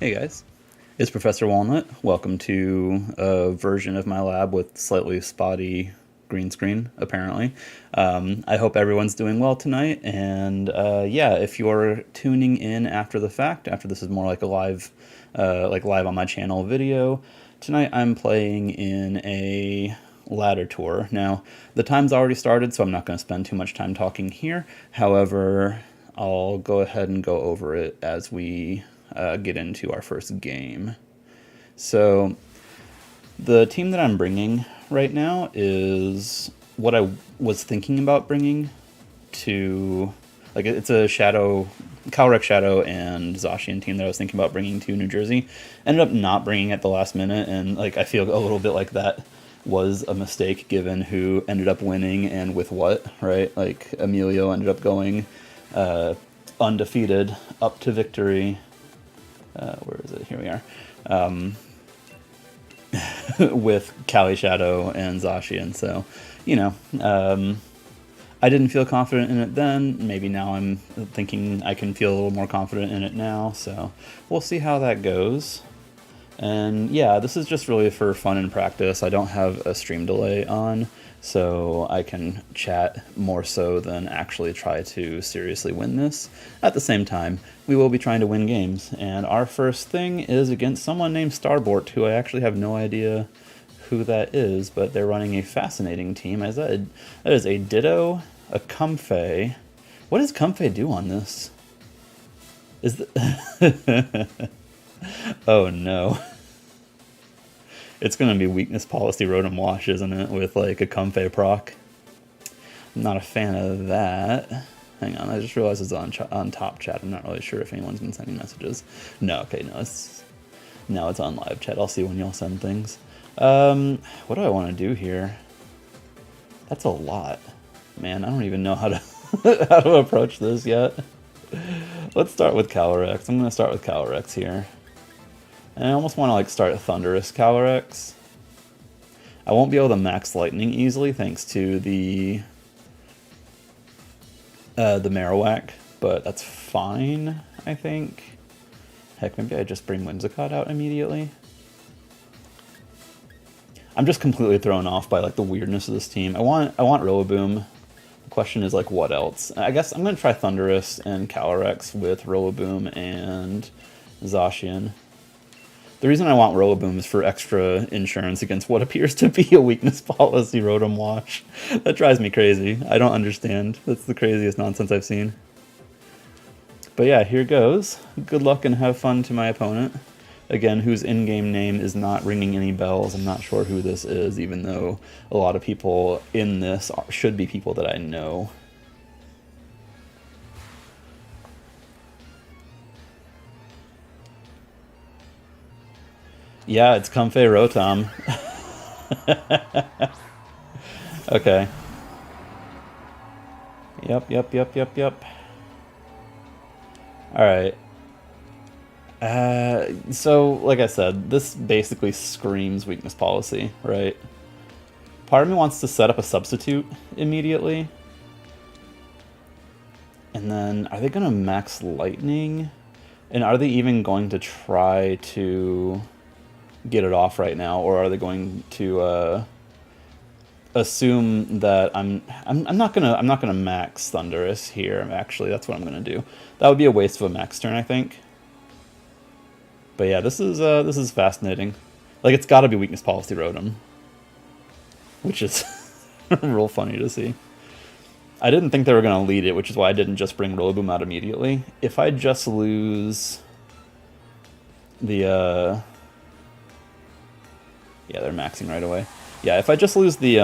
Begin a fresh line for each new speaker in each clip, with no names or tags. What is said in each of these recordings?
Hey guys, it's Professor Walnut. Welcome to a version of my lab with slightly spotty green screen, apparently. I hope everyone's doing well tonight, and yeah, if you're tuning in after the fact, after this is more like a live, like live on my channel video, tonight I'm playing in a ladder tour. Now, the time's already started, so I'm not going to spend too much time talking here. However, I'll go ahead and go over it as we get into our first game. So the team that I'm bringing right now is what I was thinking about bringing to, like, it's a Calrec Shadow and Zacian team that I was thinking about bringing to New Jersey. Ended up not bringing at the last minute, and like I feel a little bit like that was a mistake given who ended up winning and with what, right? Like Emilio ended up going undefeated up to victory. Where is it? Here we are. With Cali Shadow and Zacian. So, you know, I didn't feel confident in it then. Maybe now I'm thinking I can feel a little more confident in it now. So we'll see how that goes. And yeah, this is just really for fun and practice. I don't have a stream delay on, so I can chat more so than actually try to seriously win this. At the same time, we will be trying to win games, and our first thing is against someone named Starbort, who I actually have no idea who that is, but they're running a fascinating team. That is a Ditto, a Comfey. What does Comfey do on this? Is the Oh no. It's going to be weakness policy Rotom Wash, isn't it? With like a Comfey proc. I'm not a fan of that. Hang on, I just realized it's on top chat. I'm not really sure if anyone's been sending messages. No, okay, no, it's on live chat. I'll see when y'all send things. What do I want to do here? That's a lot. Man, I don't even know how to how to approach this yet. Let's start with Calyrex. I'm going to start with Calyrex here. And I almost want to like start a Thunderous Calyrex. I won't be able to max Lightning easily thanks to the Marowak, but that's fine, I think. Heck, maybe I just bring Whimsicott out immediately. I'm just completely thrown off by like the weirdness of this team. I want Rillaboom. The question is like what else? I guess I'm gonna try Thundurus and Calyrex with Rillaboom and Zacian. The reason I want Rillaboom is for extra insurance against what appears to be a weakness policy Rotom Wash. That drives me crazy. I don't understand. That's the craziest nonsense I've seen. But yeah, here goes. Good luck and have fun to my opponent. Again, whose in-game name is not ringing any bells. I'm not sure who this is, even though a lot of people in this should be people that I know. Yeah, it's Comfey Rotom. Okay. Yep. Alright. So, like I said, this basically screams weakness policy, right? Part of me wants to set up a substitute immediately. And then, are they going to max Lightning? And are they even going to try to get it off right now, or are they going to assume that I'm not gonna max Thundurus here? Actually, that's what I'm gonna do. That would be a waste of a max turn, I think. But yeah, this is fascinating. Like, it's got to be weakness policy Rotom, which is real funny to see. I didn't think they were gonna lead it, which is why I didn't just bring Rillaboom out immediately. If I just lose the yeah, they're maxing right away. Yeah, if I just lose the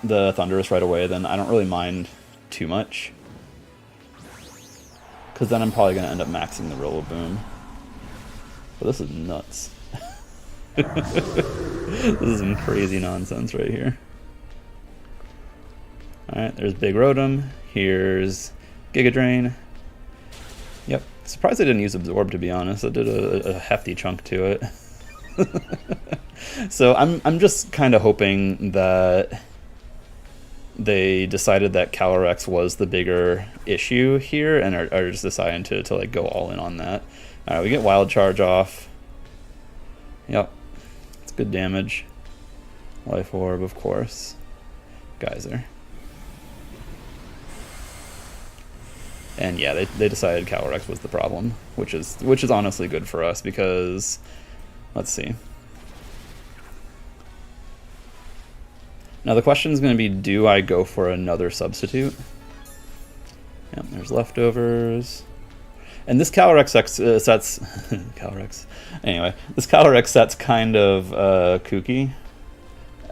Thundurus right away, then I don't really mind too much. Because then I'm probably going to end up maxing the Rillaboom. But this is nuts. This is some crazy nonsense right here. Alright, there's Big Rotom. Here's Giga Drain. Yep. Surprised I didn't use Absorb, to be honest. I did a hefty chunk to it. So I'm just kind of hoping that they decided that Calyrex was the bigger issue here and are just deciding to like go all in on that. Alright, we get Wild Charge off. Yep. It's good damage. Life Orb, of course. Geyser. And yeah, they decided Calyrex was the problem, which is honestly good for us because, let's see. Now the question is going to be, do I go for another substitute? Yep, there's leftovers. And this Calyrex set's Calyrex. Anyway, this Calyrex set's kind of kooky.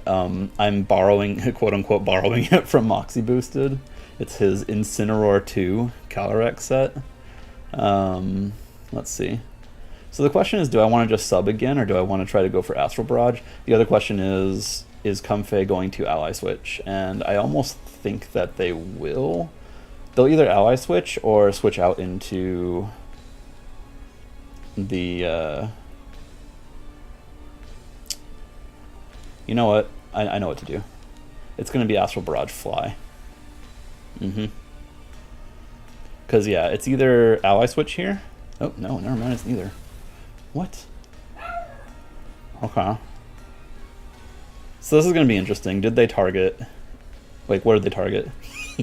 I'm borrowing, quote unquote, borrowing it from Moxie Boosted. It's his Incineroar 2 Calyrex set. Let's see. So the question is, do I want to just sub again, or do I want to try to go for Astral Barrage? The other question is Comfey going to Ally Switch? And I almost think that they will. They'll either Ally Switch or switch out into the... You know what? I know what to do. It's going to be Astral Barrage Fly. Because, yeah, it's either Ally Switch here. Oh, no, never mind, it's neither. What? Okay. So this is going to be interesting. Did they target... Wait, what did they target?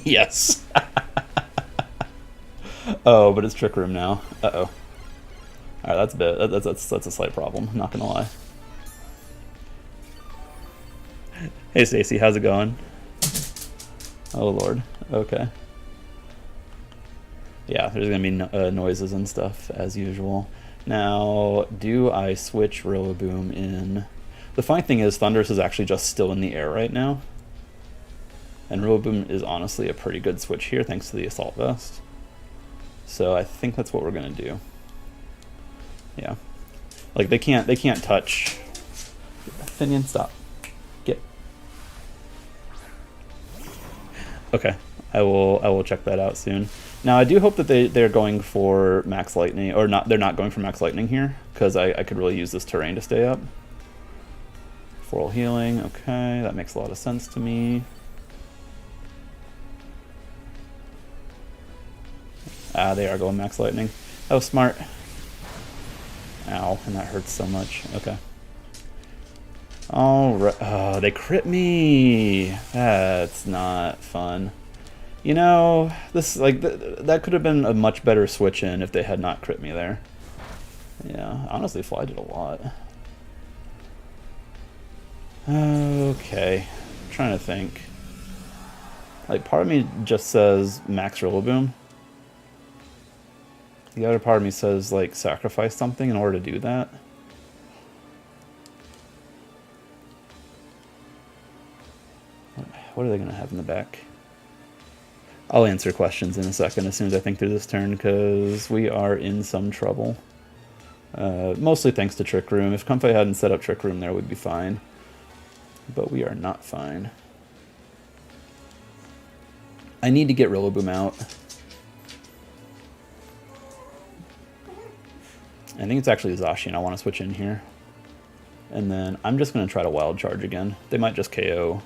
Yes. Oh, but it's Trick Room now. Uh-oh. Alright, that's a slight problem, not gonna lie. Hey Stacy, how's it going? Oh lord, okay. Yeah, there's gonna be noises and stuff as usual. Now, do I switch Rillaboom in? The funny thing is, Thundurus is actually just still in the air right now. And Rillaboom is honestly a pretty good switch here, thanks to the Assault Vest. So I think that's what we're gonna do. Yeah, like they can't touch. Finian, stop. Get. Okay, I will check that out soon. Now I do hope that they're going for Max Lightning, or not. They're not going for Max Lightning here, because I could really use this terrain to stay up. Floral Healing. Okay, that makes a lot of sense to me. Ah, they are going Max Lightning. That was smart. Ow, and that hurts so much. Okay. Alright. Oh, they crit me! That's not fun. You know, this, like, that could have been a much better switch in if they had not crit me there. Yeah, honestly, Fly did a lot. Okay. I'm trying to think. Like, part of me just says Max Rillaboom. The other part of me says, like, sacrifice something in order to do that. What are they going to have in the back? I'll answer questions in a second as soon as I think through this turn, because we are in some trouble. Mostly thanks to Trick Room. If Comfey hadn't set up Trick Room there, we'd be fine. But we are not fine. I need to get Rillaboom out. I think it's actually Zacian I want to switch in here. And then I'm just going to try to Wild Charge again. They might just KO.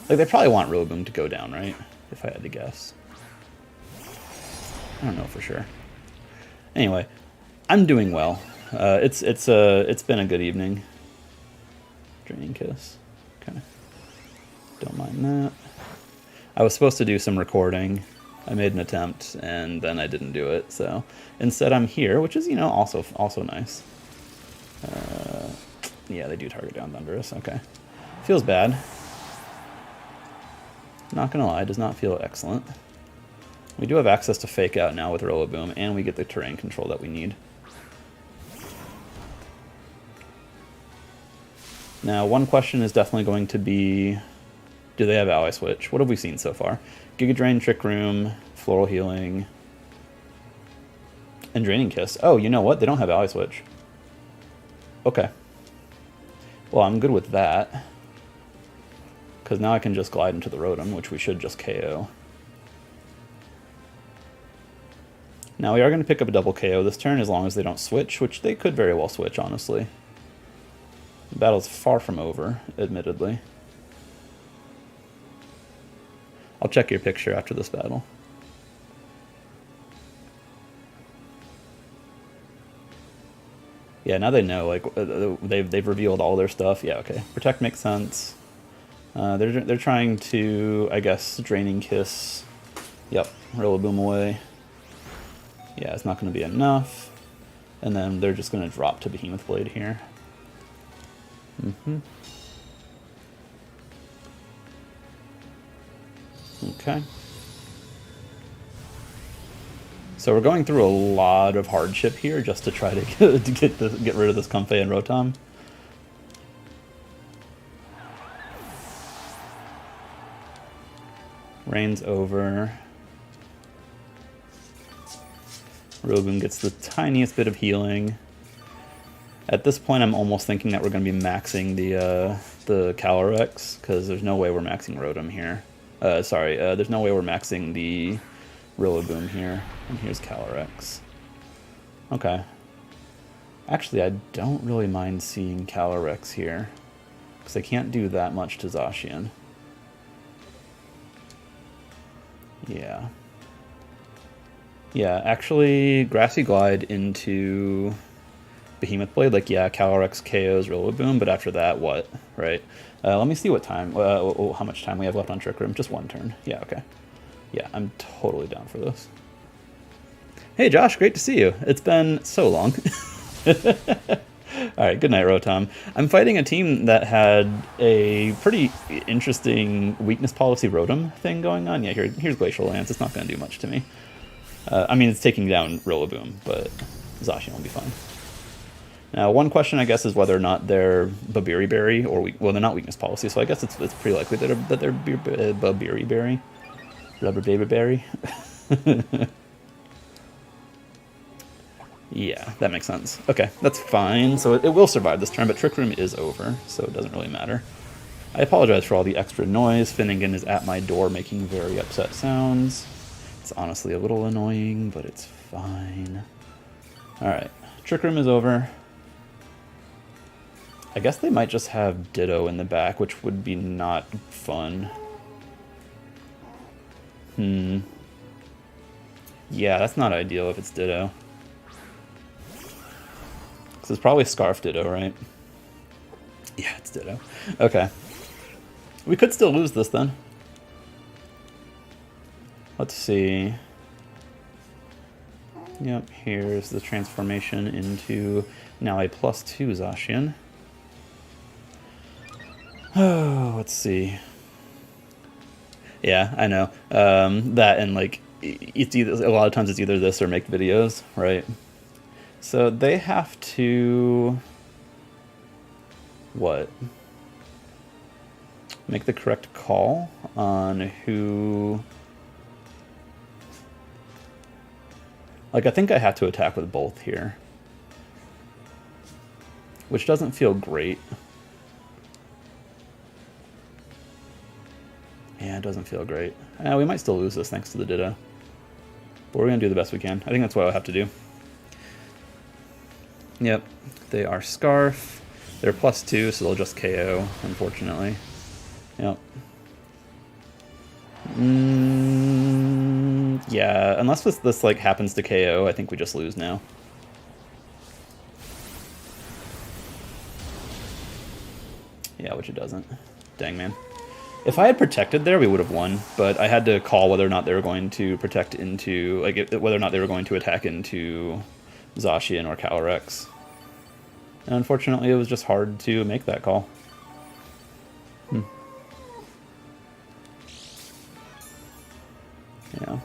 Like, they probably want Rillaboom to go down, right? If I had to guess. I don't know for sure. Anyway, I'm doing well. It's been a good evening. Draining Kiss. Okay. Don't mind that. I was supposed to do some recording. I made an attempt, and then I didn't do it, so instead I'm here, which is, you know, also nice. Yeah, they do target down Thundurus, okay. Feels bad. Not gonna lie, does not feel excellent. We do have access to Fake Out now with Rillaboom, and we get the terrain control that we need. Now, one question is definitely going to be, do they have Ally Switch? What have we seen so far? Giga Drain, Trick Room, Floral Healing, and Draining Kiss. Oh, you know what? They don't have Ally Switch. Okay. Well, I'm good with that. Because now I can just glide into the Rotom, which we should just KO. Now we are going to pick up a double KO this turn as long as they don't switch, which they could very well switch, honestly. The battle's far from over, admittedly. I'll check your picture after this battle. Yeah, now they know, like, they've revealed all their stuff. Yeah, okay. Protect makes sense. They're trying to, I guess, Draining Kiss. Yep, Rillaboom away. Yeah, it's not going to be enough. And then they're just going to drop to Behemoth Blade here. Okay. So we're going through a lot of hardship here just to try to get rid of this Comfey and Rotom. Rain's over. Rillaboom gets the tiniest bit of healing. At this point, I'm almost thinking that we're going to be maxing the Calyrex, because there's no way we're maxing Rotom here. There's no way we're maxing the Rillaboom here. And here's Calyrex. Okay. Actually, I don't really mind seeing Calyrex here, because I can't do that much to Zacian. Yeah. Yeah, actually, Grassy Glide into Behemoth Blade, like, yeah, Calyrex KOs Rillaboom, but after that, what, right? Let me see what time, how much time we have left on Trick Room. Just one turn. Yeah, okay. Yeah, I'm totally down for this. Hey, Josh, great to see you. It's been so long. All right, good night, Rotom. I'm fighting a team that had a pretty interesting weakness policy Rotom thing going on. Yeah, here's Glacial Lance. It's not going to do much to me. I mean, it's taking down Rillaboom, but Zacian will be fine. Now, one question, I guess, is whether or not they're Babiri Berry or well, they're not weakness policy, so I guess it's pretty likely that they're Babiri Berry, Rubber Baby Berry. Yeah, that makes sense. Okay, that's fine. So it will survive this turn, but Trick Room is over, so it doesn't really matter. I apologize for all the extra noise. Finnegan is at my door making very upset sounds. It's honestly a little annoying, but it's fine. Alright, Trick Room is over. I guess they might just have Ditto in the back, which would be not fun. Yeah, that's not ideal if it's Ditto. This is probably Scarf Ditto, right? Yeah, it's Ditto. Okay. We could still lose this then. Let's see. Yep, here's the transformation into now a +2 Zacian. Oh, let's see. Yeah, I know. That and like, it's either, a lot of times it's either this or make videos, right? So they have to, what? Make the correct call on who. Like, I think I have to attack with both here, which doesn't feel great. Yeah, it doesn't feel great. We might still lose this thanks to the Ditto, but we're going to do the best we can. I think that's what I'll have to do. Yep, they are Scarf. They're +2, so they'll just KO, unfortunately. Yep. Yeah, unless this like happens to KO, I think we just lose now. Yeah, which it doesn't. Dang, man. If I had protected there, we would have won, but I had to call whether or not they were going to protect into, like, whether or not they were going to attack into Zacian or Calyrex. And unfortunately, it was just hard to make that call. Yeah.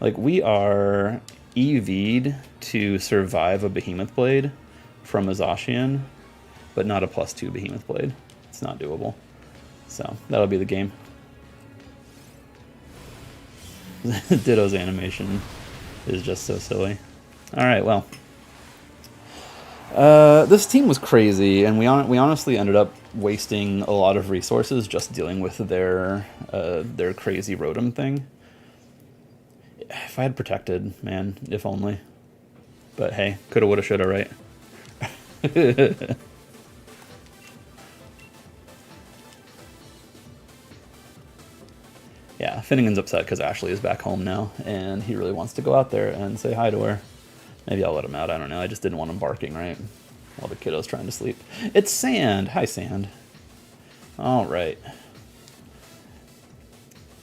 Like, we are EV'd to survive a Behemoth Blade from a Zacian, but not a +2 Behemoth Blade. It's not doable. So, that'll be the game. Ditto's animation is just so silly. Alright, well. This team was crazy, and we honestly ended up wasting a lot of resources just dealing with their crazy Rotom thing. If I had protected, man, if only. But hey, coulda, woulda, shoulda, right? Yeah, Finnegan's upset because Ashley is back home now, and he really wants to go out there and say hi to her. Maybe I'll let him out, I don't know. I just didn't want him barking, right? While the kiddo's trying to sleep. It's Sand! Hi, Sand. Alright.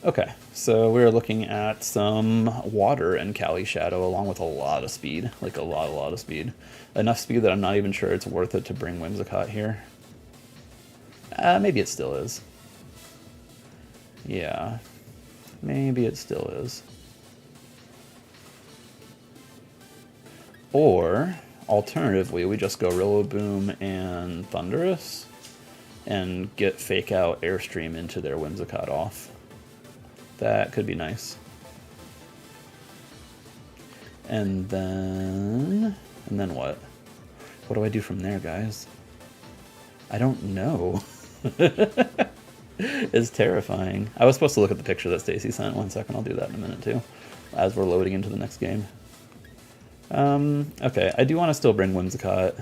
Okay, so we're looking at some water and Cali Shadow along with a lot of speed. Like a lot of speed. Enough speed that I'm not even sure it's worth it to bring Whimsicott here. Maybe it still is. Yeah. Maybe it still is. Or, alternatively, we just go Rillaboom and Thundurus and get Fake Out Airstream into their Whimsicott off. That could be nice. And then what? What do I do from there, guys? I don't know. It's terrifying. I was supposed to look at the picture that Stacy sent. 1 second, I'll do that in a minute too, as we're loading into the next game. Okay, I do want to still bring Whimsicott,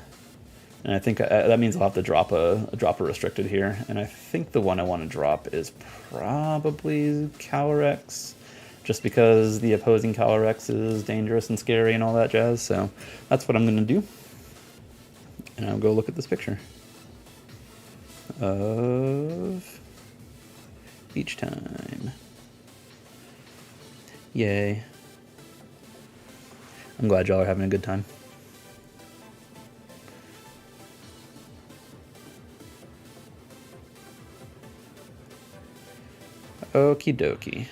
and I think that means I'll have to drop a restricted here, and I think the one I want to drop is probably Calyrex, just because the opposing Calyrex is dangerous and scary and all that jazz, so that's what I'm going to do. And I'll go look at this picture of Beach Time. Yay. I'm glad y'all are having a good time. Okie dokie.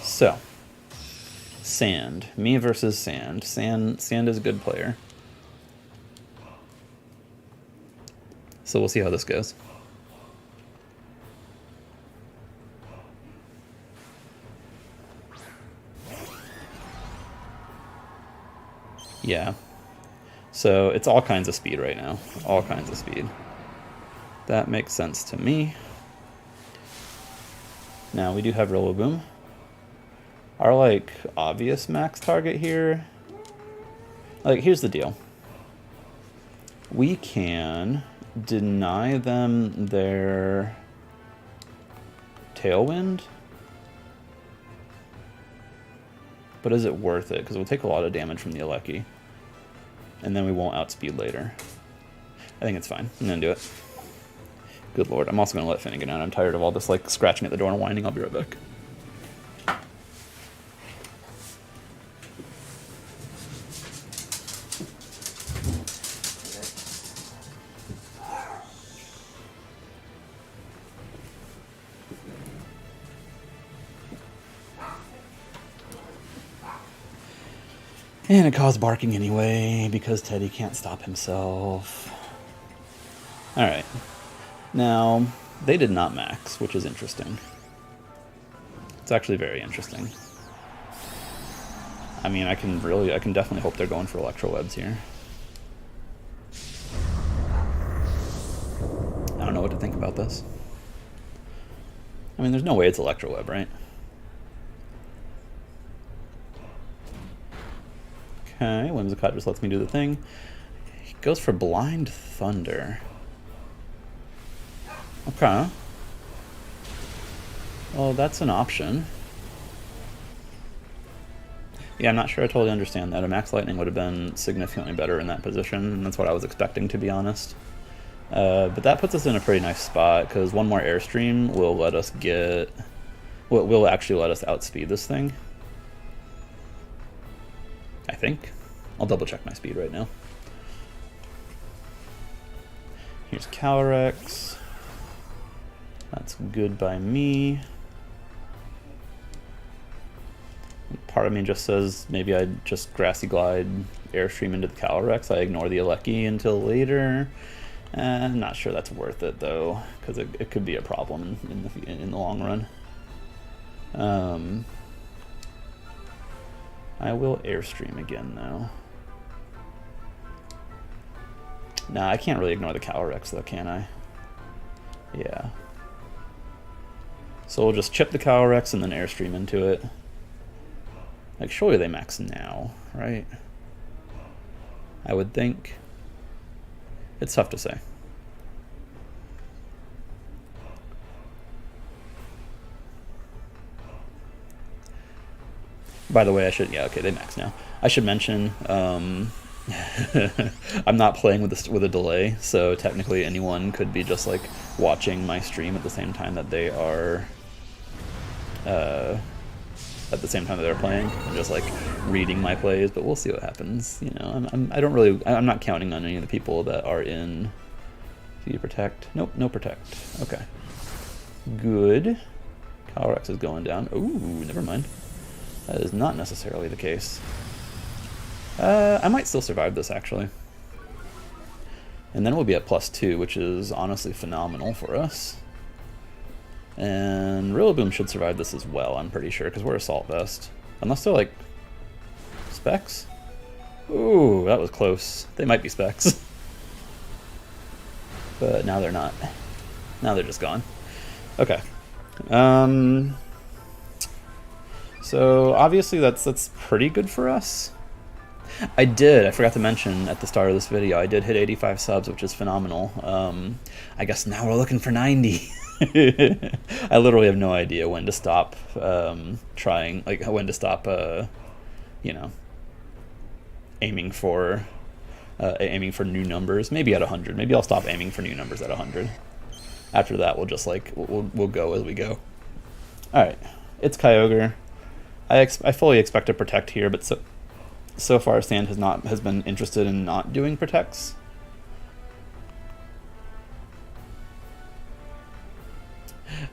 So, Sand. Me versus Sand. Sand is a good player. So we'll see how this goes. Yeah. So it's all kinds of speed right now. All kinds of speed. That makes sense to me. Now we do have Rillaboom. Our like obvious max target here. Like here's the deal. We can deny them their Tailwind. But is it worth it? Because we'll take a lot of damage from the Alecki. And then we won't outspeed later. I think it's fine. I'm going to do it. Good lord. I'm also going to let Finnegan out. I'm tired of all this like scratching at the door and whining. I'll be right back. And it caused barking anyway, because Teddy can't stop himself. Alright. Now, they did not max, which is interesting. It's actually very interesting. I mean, I can definitely hope they're going for Electrowebs here. I don't know what to think about this. I mean, there's no way it's Electroweb, right? Okay, Whimsicott just lets me do the thing. He goes for Blind Thunder. Okay. Well, that's an option. Yeah, I'm not sure I totally understand that. A Max Lightning would have been significantly better in that position, and that's what I was expecting, to be honest. But that puts us in a pretty nice spot, because one more Airstream will let us get... will actually let us outspeed this thing. I think. I'll double check my speed right now. Here's Calyrex. That's good by me. Part of me just says maybe I just Grassy Glide Airstream into the Calyrex. I ignore the Alecki until later. I'm not sure that's worth it though, because it could be a problem in the long run. I will Airstream again, though. Nah, I can't really ignore the Calyrex, though, can I? Yeah. So we'll just chip the Calyrex and then Airstream into it. Like, surely they max now, right? I would think. It's tough to say. By the way, yeah, okay, they max now. I should mention, I'm not playing with a delay, so technically anyone could be just like watching my stream at the same time that they are playing, and just like reading my plays. But we'll see what happens. You know, I'm not counting on any of the people that are in. Do you protect? Nope, no protect. Okay, good. Calyrex is going down. Ooh, never mind. That is not necessarily the case. I might still survive this, actually. And then we'll be at +2, which is honestly phenomenal for us. And Rillaboom should survive this as well, I'm pretty sure, because we're Assault Vest. Unless they're, like, Specs? Ooh, that was close. They might be Specs. But now they're not. Now they're just gone. Okay. So, obviously that's pretty good for us. I forgot to mention at the start of this video, I did hit 85 subs, which is phenomenal. I guess now we're looking for 90. I literally have no idea when to stop trying, like when to stop, you know, aiming for new numbers. Maybe at 100. Maybe I'll stop aiming for new numbers at 100. After that, we'll just like, we'll go as we go. Alright, it's Kyogre. I fully expect to protect here, but so far Sand has been interested in not doing protects.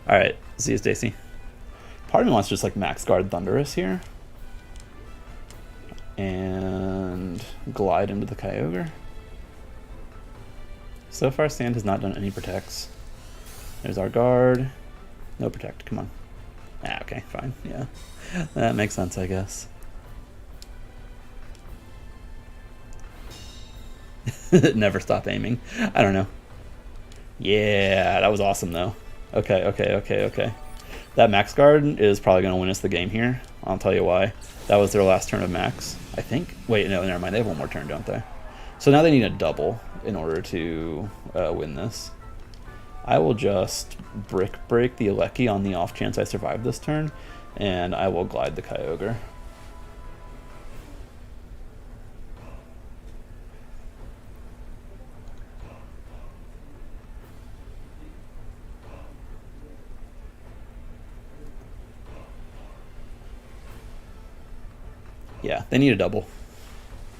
Alright, see you, Stacy. Part of me wants to just like max guard Thundurus here. And glide into the Kyogre. So far Sand has not done any protects. There's our guard. No protect, come on. Ah, okay, fine, yeah. That makes sense, I guess. Never stop aiming. I don't know. Yeah, that was awesome though. Okay. That max guard is probably going to win us the game here. I'll tell you why. That was their last turn of max, I think. Wait, no, never mind. They have one more turn, don't they? So now they need a double in order to win this. I will just Brick Break the Alecki on the off chance I survive this turn, and I will glide the Kyogre. Yeah, they need a double,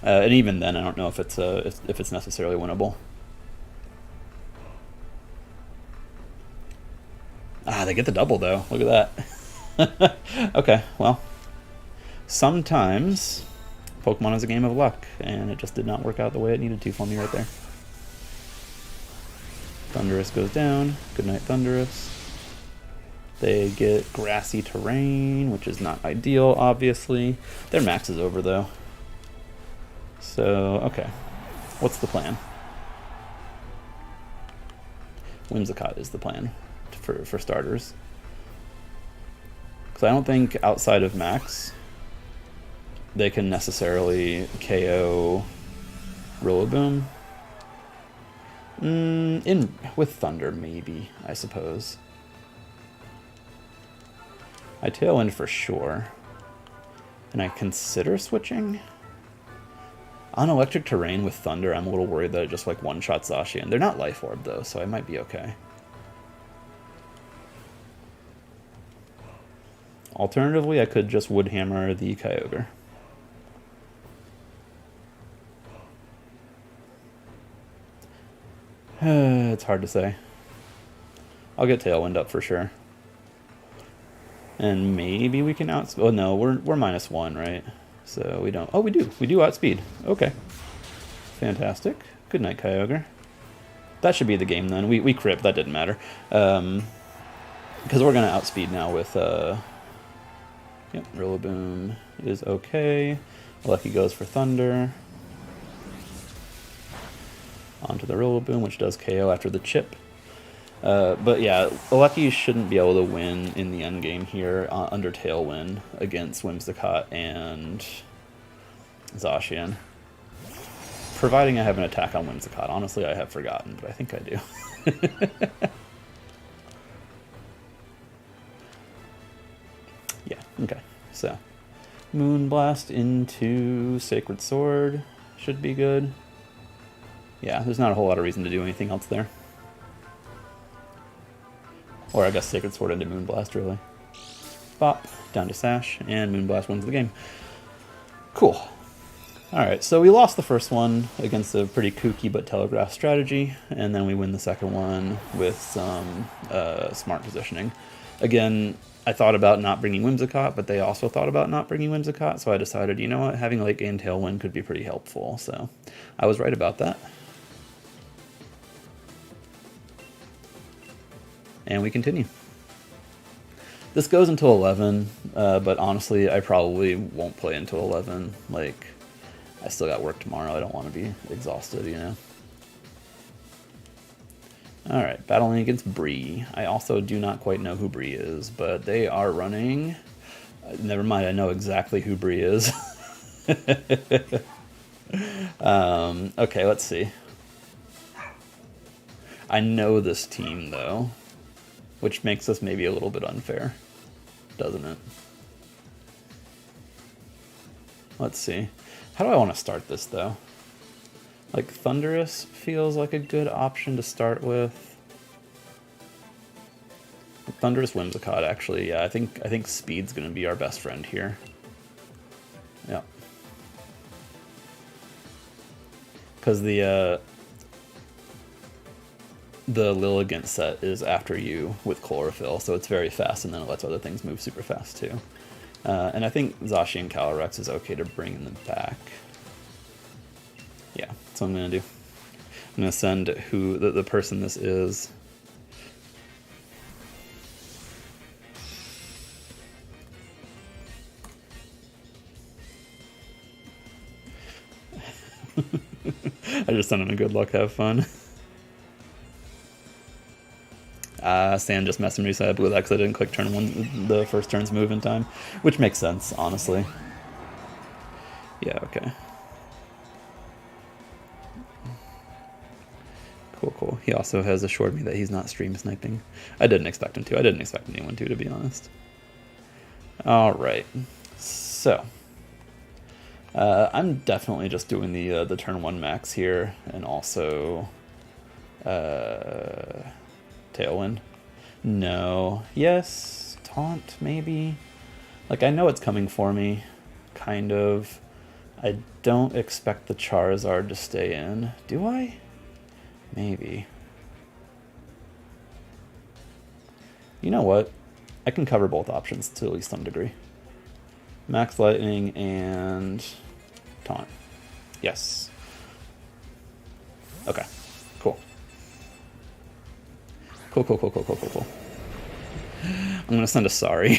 and even then, I don't know if it's necessarily winnable. Ah, they get the double though. Look at that. Okay, well, sometimes Pokemon is a game of luck, and it just did not work out the way it needed to for me right there. Thundurus goes down. Good night, Thundurus. They get grassy terrain, which is not ideal, obviously. Their max is over, though. So, okay. What's the plan? Whimsicott is the plan for starters. Because I don't think outside of max, they can necessarily KO Rillaboom. With Thunder, maybe, I suppose. I Tailwind for sure. And I consider switching? On electric terrain with Thunder, I'm a little worried that it just like one-shots Zacian. They're not Life Orb though, so I might be okay. Alternatively, I could just Wood Hammer the Kyogre. It's hard to say. I'll get Tailwind up for sure. And maybe we can outspeed. Oh no, we're -1, right? So we don't. Oh, we do. We do outspeed. Okay. Fantastic. Good night, Kyogre. That should be the game then. We crip. That didn't matter. Because we're gonna outspeed now with. Yep. Rillaboom is okay. Lucky goes for Thunder. Onto the Rillaboom, which does KO after the chip. But yeah, Lucky shouldn't be able to win in the endgame here under Tailwind against Whimsicott and Zacian. Providing I have an attack on Whimsicott. Honestly, I have forgotten, but I think I do. Yeah, okay. So, Moonblast into Sacred Sword should be good. Yeah, there's not a whole lot of reason to do anything else there. Or I guess Sacred Sword into Moonblast, really. Bop, down to Sash, and Moonblast wins the game. Cool. Alright, so we lost the first one against a pretty kooky but telegraphed strategy, and then we win the second one with some smart positioning. Again, I thought about not bringing Whimsicott, but they also thought about not bringing Whimsicott, so I decided, you know what, having a late game Tailwind could be pretty helpful, so I was right about that. And we continue. This goes until 11, but honestly, I probably won't play until 11. Like, I still got work tomorrow. I don't want to be exhausted, you know? Alright, battling against Bree. I also do not quite know who Bree is, but they are running... never mind, I know exactly who Bree is. Okay, let's see. I know this team, though, which makes this maybe a little bit unfair, doesn't it? Let's see. How do I want to start this, though? Like, Thunderous feels like a good option to start with. Thunderous Whimsicott, actually, yeah, I think Speed's going to be our best friend here. Yeah. Because the Lilligant set is after you with Chlorophyll, so it's very fast, and then it lets other things move super fast, too. And I think Zacian Calyrex is okay to bring in the back. Yeah, that's what I'm going to do. I'm going to send who the person this is. I just sent him a good luck, have fun. Sand just messed me, so I blew that because I didn't click turn one, the first turn's move in time, which makes sense, honestly. Yeah, okay. Cool. He also has assured me that he's not stream sniping. I didn't expect him to. I didn't expect anyone to be honest. Alright. So. I'm definitely just doing the turn 1 max here, and also... Tailwind. No. Yes. Taunt, maybe? Like, I know it's coming for me. Kind of. I don't expect the Charizard to stay in. Do I? Maybe. You know what? I can cover both options to at least some degree. Max Lightning and Taunt. Yes. Okay. Cool. Cool. I'm gonna send a sorry.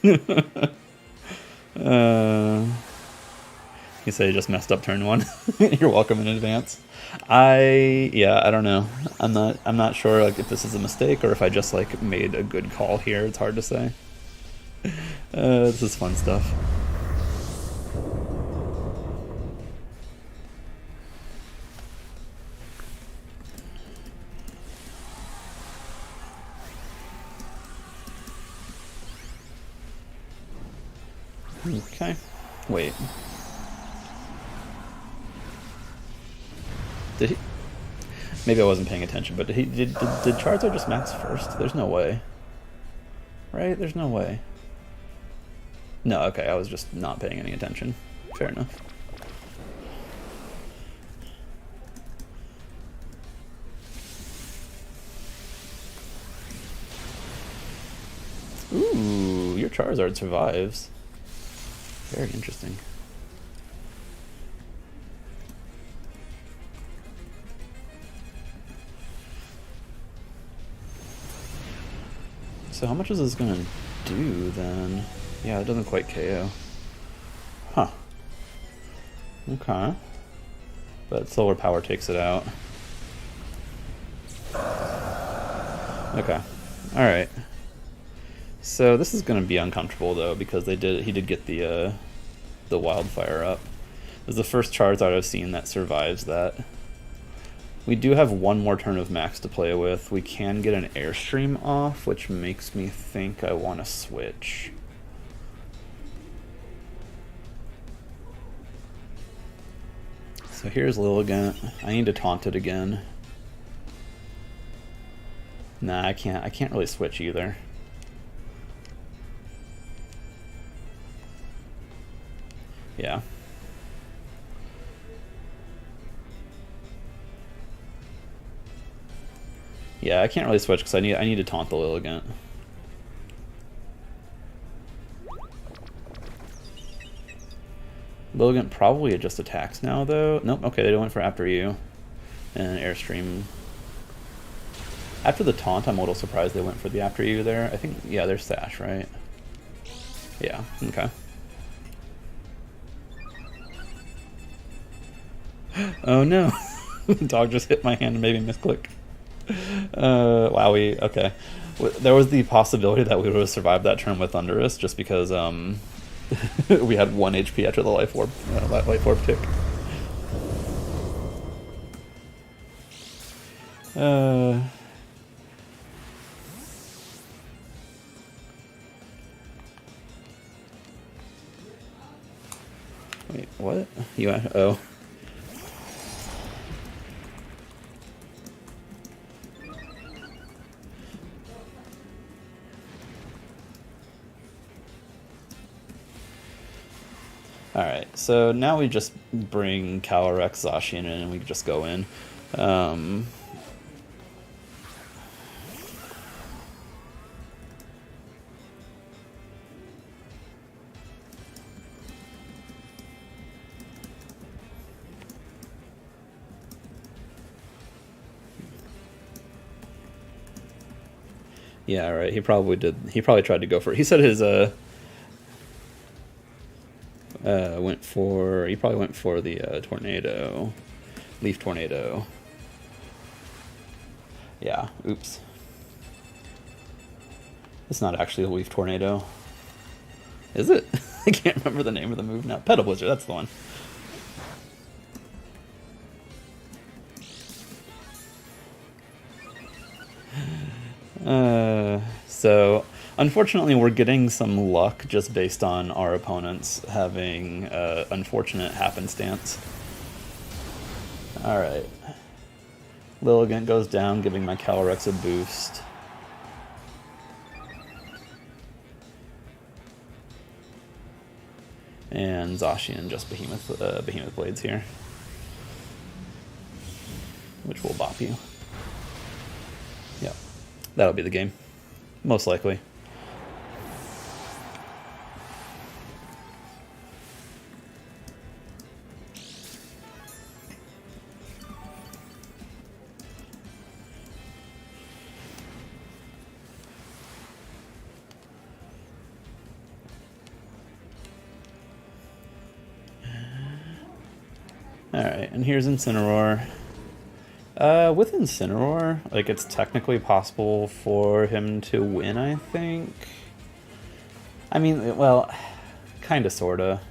You say you just messed up turn 1. You're welcome in advance. I don't know. I'm not sure like if this is a mistake or if I just like made a good call here. It's hard to say. This is fun stuff. Okay. Wait. Did he? Maybe I wasn't paying attention, but did Charizard just max first? There's no way. Right? There's no way. No, okay, I was just not paying any attention. Fair enough. Ooh, your Charizard survives. Very interesting. So how much is this gonna do then? Yeah, it doesn't quite KO. Huh. Okay. But Solar Power takes it out. Okay. Alright. So this is gonna be uncomfortable though, because he did get the Wildfire up. This is the first Charizard I've seen that survives that. We do have one more turn of max to play with. We can get an Airstream off, which makes me think I want to switch. So here's Lilligant. I need to taunt it again. Nah, I can't really switch either. Yeah. Yeah, I can't really switch because I need to taunt the Lilligant. Lilligant probably just attacks now though. Nope, okay, they went for after you. And Airstream. After the taunt, I'm a little surprised they went for the after you there. I think, yeah, there's Sash, right? Yeah, okay. Oh no! Dog just hit my hand and made me misclick. Wowie, okay. There was the possibility that we would have survived that turn with Thunderous just because we had 1 HP after the life orb tick. Wait, what? Oh. Alright, so now we just bring Calyrex, Zacian in, and we just go in. Yeah, right, he probably did. He probably tried to go for it. He said his, he probably went for the tornado, leaf tornado. Yeah, oops. It's not actually a leaf tornado. Is it? I can't remember the name of the move now. Petal Blizzard, that's the one. So unfortunately, we're getting some luck just based on our opponents having unfortunate happenstance. Alright. Lilligant goes down, giving my Calyrex a boost. And Zacian just Behemoth Blades here. Which will bop you. Yep. That'll be the game. Most likely. Alright, and here's Incineroar. With Incineroar, like, it's technically possible for him to win, I think. I mean, well, kinda, sorta.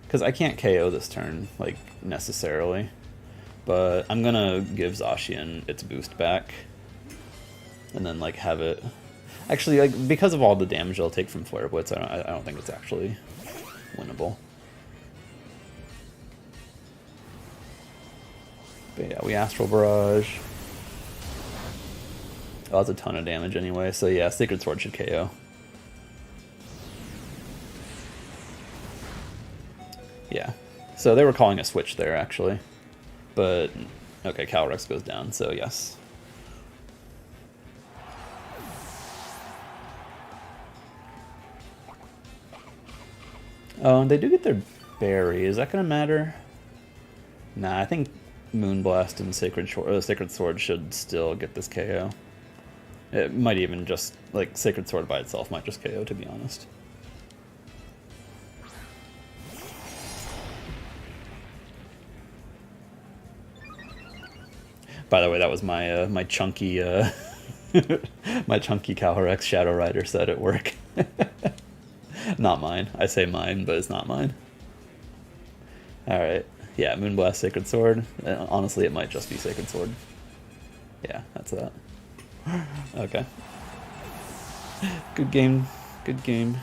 Because I can't KO this turn, like, necessarily. But I'm gonna give Zacian its boost back. And then, like, have it... Actually, like, because of all the damage it'll take from Flare Blitz, I don't think it's actually winnable. But yeah, we Astral Barrage. Oh, that's a ton of damage anyway, so yeah, Sacred Sword should KO. Yeah, so they were calling a switch there, actually. But, okay, Calyrex goes down, so yes. Oh, and they do get their berry. Is that going to matter? Nah, I think Moonblast and Sacred Sword should still get this KO. It might even just, like, Sacred Sword by itself might just KO, to be honest. By the way, that was my my chunky my chunky Calyrex Shadow Rider set at work. Not mine. I say mine, but it's not mine. All right. Yeah, Moonblast, Sacred Sword. Honestly, it might just be Sacred Sword. Yeah, that's that. Okay. Good game. Good game.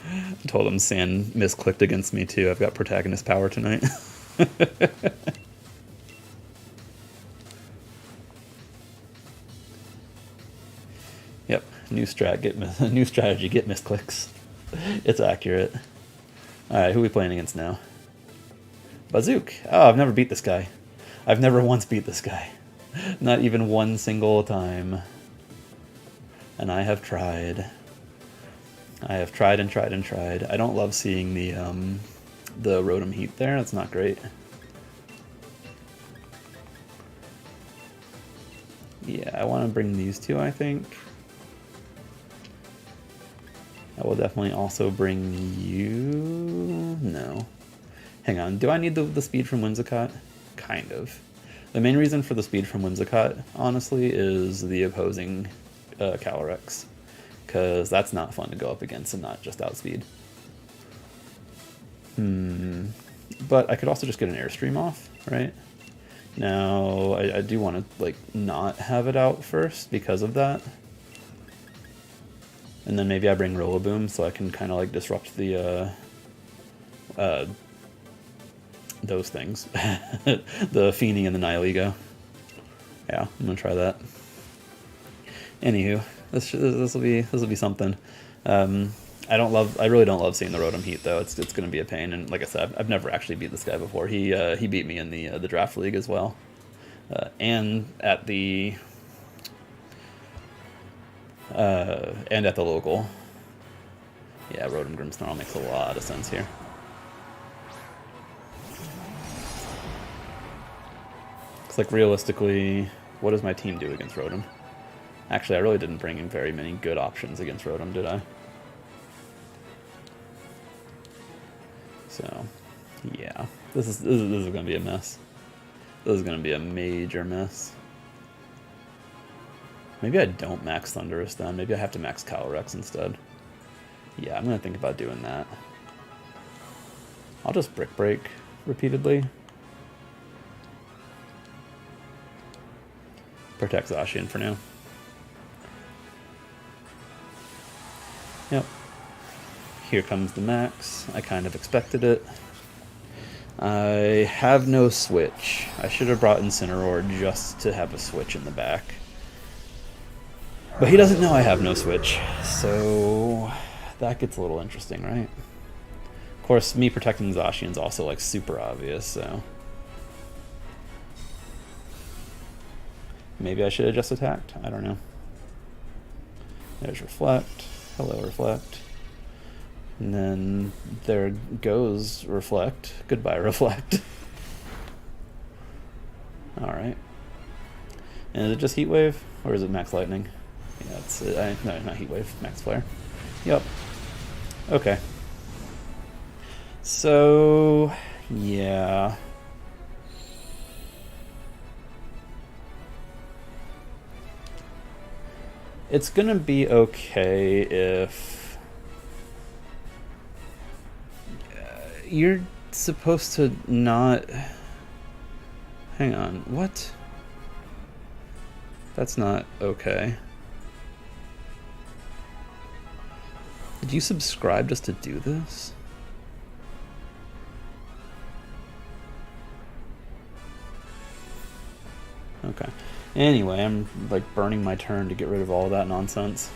I told him Sand misclicked against me too. I've got protagonist power tonight. Yep, new strategy, get misclicks. It's accurate. Alright, who are we playing against now? Bazook. Oh, I've never beat this guy. I've never once beat this guy. Not even one single time. And I have tried. I have tried and tried and tried. I don't love seeing the Rotom Heat there. That's not great. Yeah, I want to bring these two, I think. I will definitely also bring you... No. Hang on, do I need the speed from Whimsicott? Kind of. The main reason for the speed from Whimsicott, honestly, is the opposing Calyrex. Because that's not fun to go up against and not just outspeed. But I could also just get an Airstream off, right? Now, I do want to, like, not have it out first because of that. And then maybe I bring Rillaboom so I can kind of, like, disrupt the, those things. The Feeny and the Nihilego. Yeah, I'm gonna try that. Anywho, this will be something. I really don't love seeing the Rotom Heat though. It's gonna be a pain. And like I said, I've never actually beat this guy before. He beat me in the draft league as well, and at the local. Yeah, Rotom Grimmsnarl makes a lot of sense here. It's like realistically, what does my team do against Rotom? Actually, I really didn't bring in very many good options against Rotom, did I? So, yeah, this is gonna be a mess. This is gonna be a major mess. Maybe I don't max Thundurus then. Maybe I have to max Calyrex instead. Yeah, I'm gonna think about doing that. I'll just Brick Break repeatedly. Protect Zacian for now. Yep. Here comes the max. I kind of expected it. I have no switch. I should have brought Incineroar just to have a switch in the back. But he doesn't know I have no switch, so that gets a little interesting, right? Of course, me protecting Zacian's also like super obvious, so... Maybe I should have just attacked? I don't know. There's Reflect. Hello, Reflect. And then there goes Reflect. Goodbye, Reflect. Alright. And is it just Heat Wave? Or is it Max Lightning? Yeah, it's... no, not Heat Wave. Max Flare. Yep. Okay. So... yeah... It's gonna be okay if... you're supposed to not... Hang on, what? That's not okay. Did you subscribe just to do this? Okay. Anyway, I'm like burning my turn to get rid of all of that nonsense.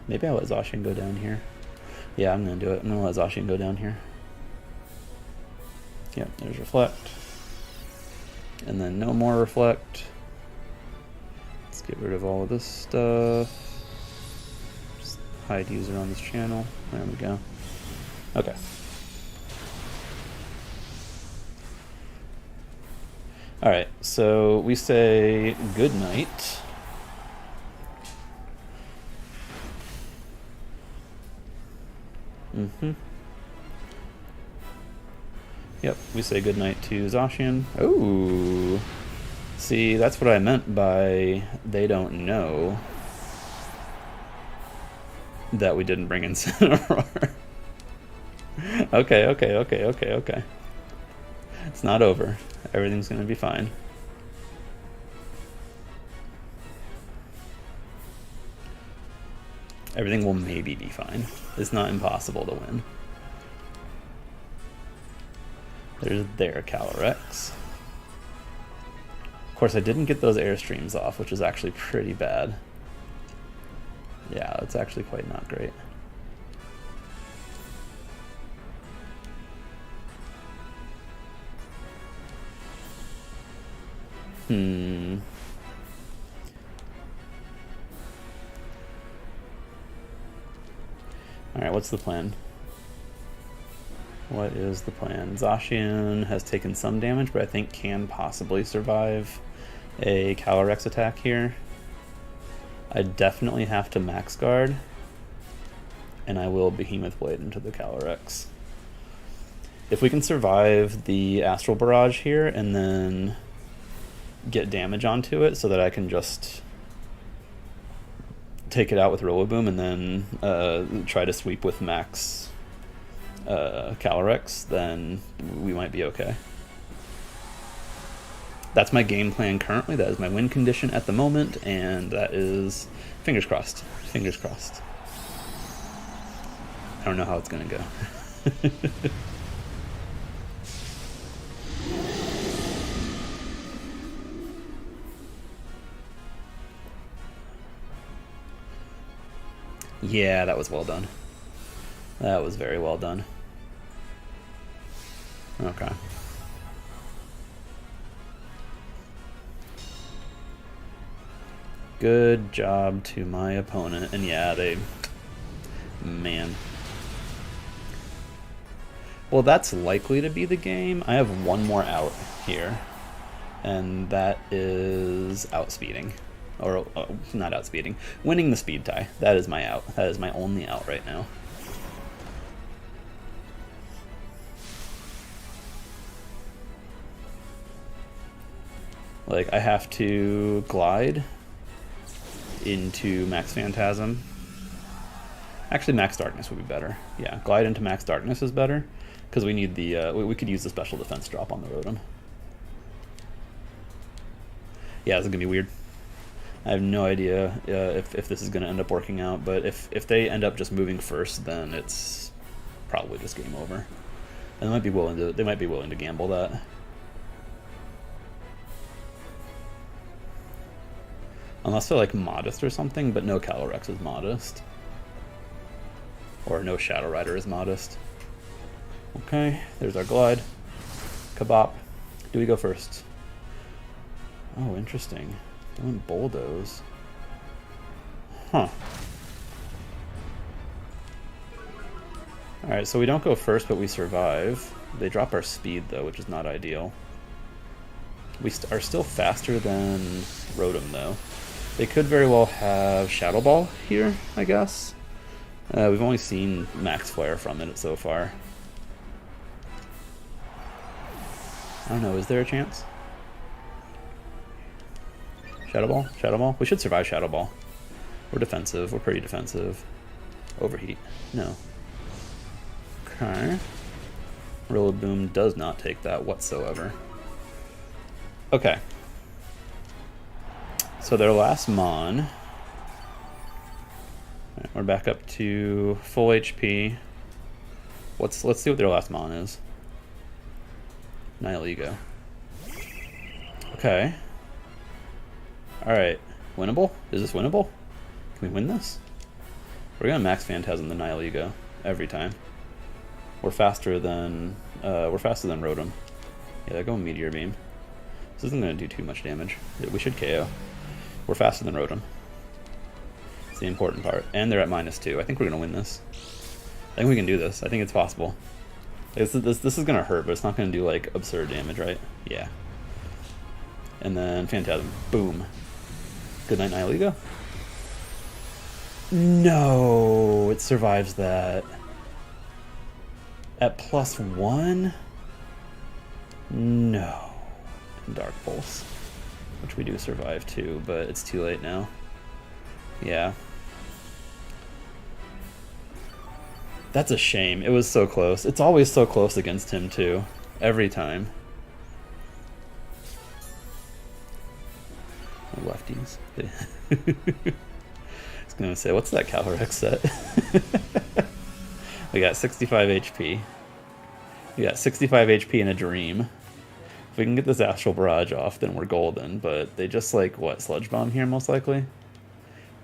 Maybe I'll let Zacian go down here. Yeah, I'm gonna do it. I'm gonna let Zacian go down here. Yep, there's Reflect. And then no more Reflect. Let's get rid of all of this stuff. Just hide user on this channel. There we go. Okay. Alright, so we say good night. Yep, we say goodnight to Zacian. Oh, see, that's what I meant by they don't know that we didn't bring in Cineroar. Okay. It's not over. Everything's gonna be fine. Everything will maybe be fine. It's not impossible to win. There's their Calyrex. Of course, I didn't get those Airstreams off, which is actually pretty bad. Yeah, it's actually quite not great. Alright, what's the plan? What is the plan? Zacian has taken some damage, but I think can possibly survive a Calyrex attack here. I definitely have to max guard, and I will Behemoth Blade into the Calyrex. If we can survive the Astral Barrage here and then get damage onto it so that I can just take it out with Rillaboom and then try to sweep with max Calyrex, then we might be okay. That's my game plan currently. That is my win condition at the moment, and that is fingers crossed. Fingers crossed. I don't know how it's gonna go. Yeah, that was well done. That was very well done. Okay. Good job to my opponent. And yeah, man. Well, that's likely to be the game. I have one more out here, and that is outspeeding. Or, not outspeeding. Winning the speed tie. That is my out. That is my only out right now. Like, I have to glide into Max Phantasm. Actually, Max Darkness would be better. Yeah, glide into Max Darkness is better, because we need the, we could use the special defense drop on the Rotom. Yeah, this is going to be weird. I have no idea if this is going to end up working out, but if they end up just moving first, then it's probably just game over. And they might be willing to gamble that. Unless they're like modest or something, but no Calyrex is modest. Or no Shadow Rider is modest. Okay, there's our glide. Kabop. Do we go first? Oh, interesting. Doing bulldoze. Huh. Alright, so we don't go first, but we survive. They drop our speed, though, which is not ideal. We are still faster than Rotom, though. They could very well have Shadow Ball here, I guess. We've only seen Max Flare from it so far. I don't know, is there a chance? Shadow Ball? Shadow Ball? We should survive Shadow Ball. We're defensive. We're pretty defensive. Overheat. No. Okay. Rillaboom does not take that whatsoever. Okay. So their last Mon. Right, we're back up to full HP. Let's see what their last Mon is. Nihilego. Okay. Alright. Winnable? Is this winnable? Can we win this? We're gonna Max Phantasm the Nihilego every time. We're faster than Rotom. Yeah, they're going Meteor Beam. This isn't gonna do too much damage. We should KO. We're faster than Rotom. It's the important part. And they're at -2. I think we're gonna win this. I think we can do this. I think it's possible. This is gonna hurt, but it's not gonna do like absurd damage, right? Yeah. And then Phantasm. Boom. Good night, Nihilego. No, it survives that. At +1? No. Dark Pulse. Which we do survive too, but it's too late now. Yeah. That's a shame. It was so close. It's always so close against him too. Every time. Lefties. I was gonna say, what's that Calyrex set? We got 65 HP. We got 65 HP and a Dream. If we can get this Astral Barrage off, then we're golden. But they just like, what, Sludge Bomb here most likely?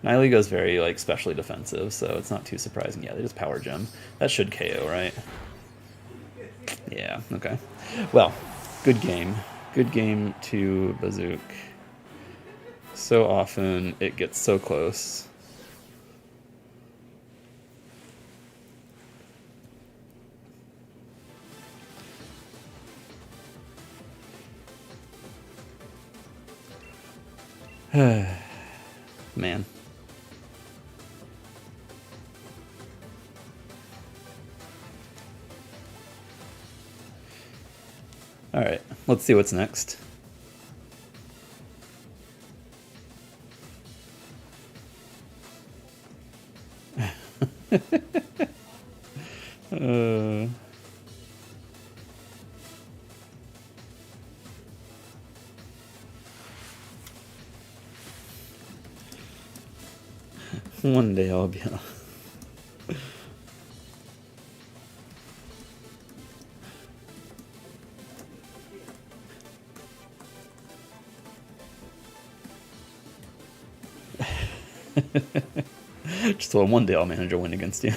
Nihiligo's very like specially defensive, so it's not too surprising. Yeah, they just Power Gem. That should KO, right? Yeah, okay. Well, good game. Good game to Bazook. So often it gets so close. Man. Alright, let's see what's next. One day I'll be just one day I'll manage a win against you.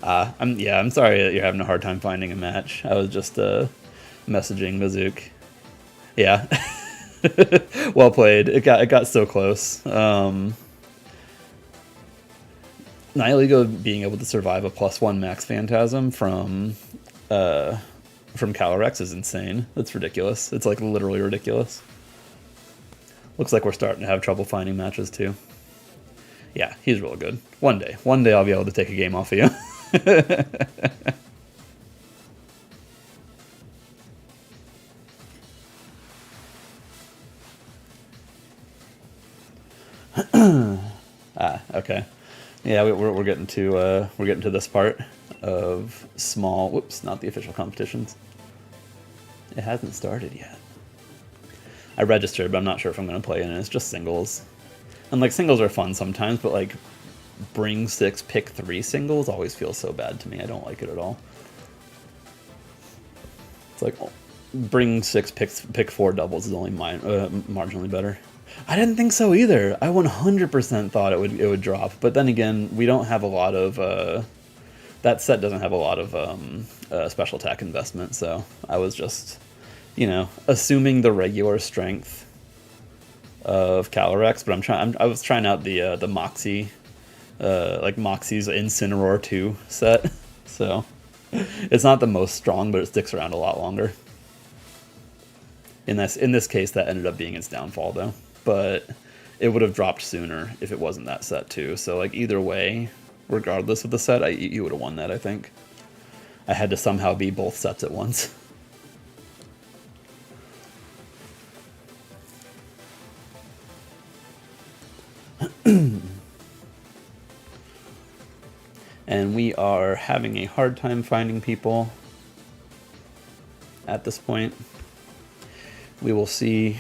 I'm sorry that you're having a hard time finding a match. I was just messaging Bazook. Yeah. Well played. It got so close. Nihiligo being able to survive a +1 max Phantasm from Calyrex is insane. That's ridiculous. It's like literally ridiculous. Looks like we're starting to have trouble finding matches too. Yeah, he's real good. One day I'll be able to take a game off of you. Okay. Yeah, we're getting to this part of small. Whoops, not the official competitions. It hasn't started yet. I registered, but I'm not sure if I'm going to play in it. It's just singles, and like singles are fun sometimes, but like bring 6, pick 3 singles always feels so bad to me. I don't like it at all. It's like bring 6, pick 4 doubles is only marginally better. I didn't think so either. I 100% thought it would drop, but then again, we don't have a lot of that set doesn't have a lot of special attack investment, so I was just, assuming the regular strength of Calyrex, but I was trying out the Moxie, like Moxie's Incineroar 2 set, so it's not the most strong, but it sticks around a lot longer. In this case, that ended up being its downfall, though. But it would have dropped sooner if it wasn't that set too. So like either way, regardless of the set, you would have won that, I think. I had to somehow be both sets at once. And we are having a hard time finding people at this point. We will see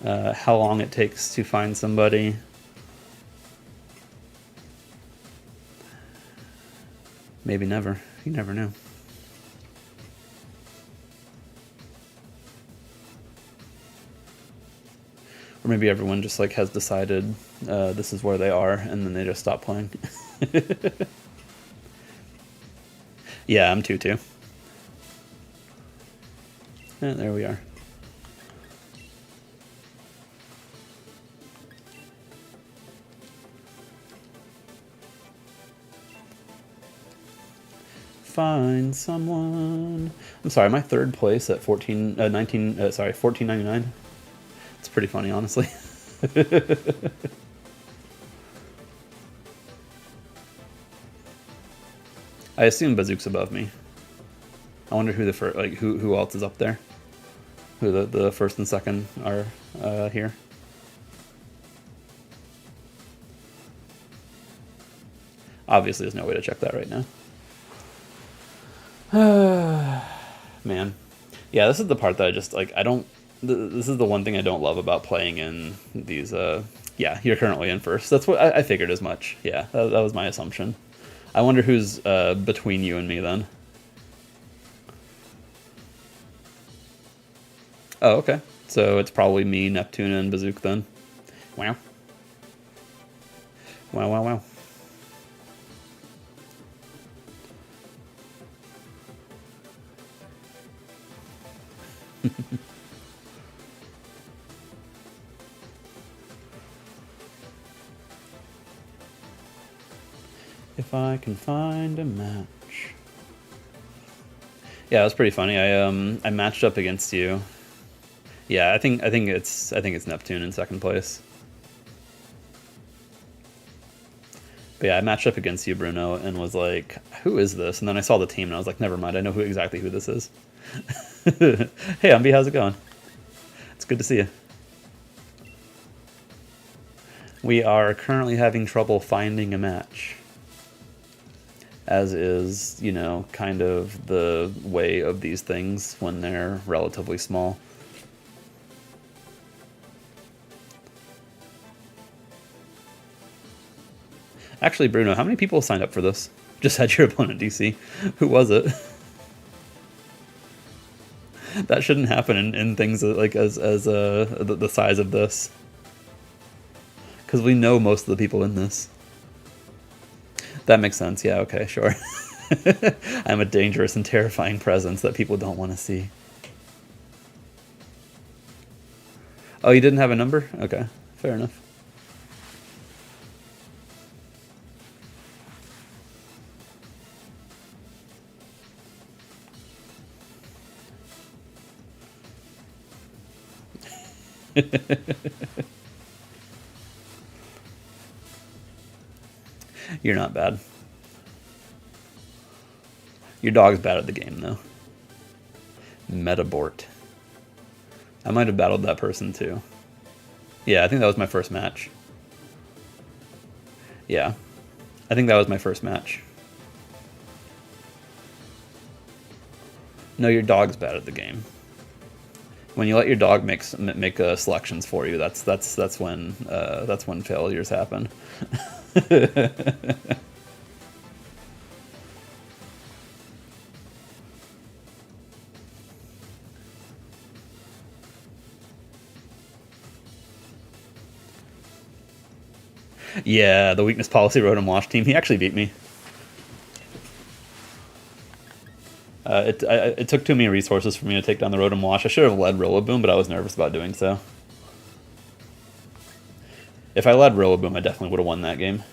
how long it takes to find somebody. Maybe never. You never know. Or maybe everyone just like has decided this is where they are, and then they just stop playing. Yeah, I'm 2-2. And there we are. Find someone. I'm sorry, my third place at 14.99. It's pretty funny, honestly. I assume Bazook's above me. I wonder who the first, like who else is up there? Who the first and second are here? Obviously, there's no way to check that right now. Man, yeah, this is the part that I just like. I don't. This is the one thing I don't love about playing in these. Yeah, you're currently in first. That's what I figured as much. Yeah, that was my assumption. I wonder who's between you and me then. Oh, okay. So it's probably me, Neptune, and Bazook then. Wow. Wow, wow, wow. If I can find a match. Yeah, it was pretty funny. I matched up against you. Yeah, I think it's Neptune in second place. But yeah, I matched up against you, Bruno, and was like, "Who is this?" And then I saw the team, and I was like, "Never mind. I know exactly who this is." Hey, Umbi, how's it going? It's good to see you. We are currently having trouble finding a match, as is, you know, kind of the way of these things when they're relatively small. Actually, Bruno, how many people signed up for this? Just had your opponent DC. Who was it? That shouldn't happen in things like as the size of this, because we know most of the people in this. That makes sense. Yeah. Okay. Sure. I'm a dangerous and terrifying presence that people don't want to see. Oh, you didn't have a number? Okay. Fair enough. You're not bad. Your dog's bad at the game, though. Metabort. I might have battled that person, too. Yeah, I think that was my first match. Yeah. I think that was my first match. No, your dog's bad at the game. When you let your dog make selections for you, that's when failures happen. Yeah, the weakness policy road and wash team. He actually beat me. It took too many resources for me to take down the road and wash. I should have led Rillaboom, but I was nervous about doing so. If I led Rillaboom, I definitely would have won that game.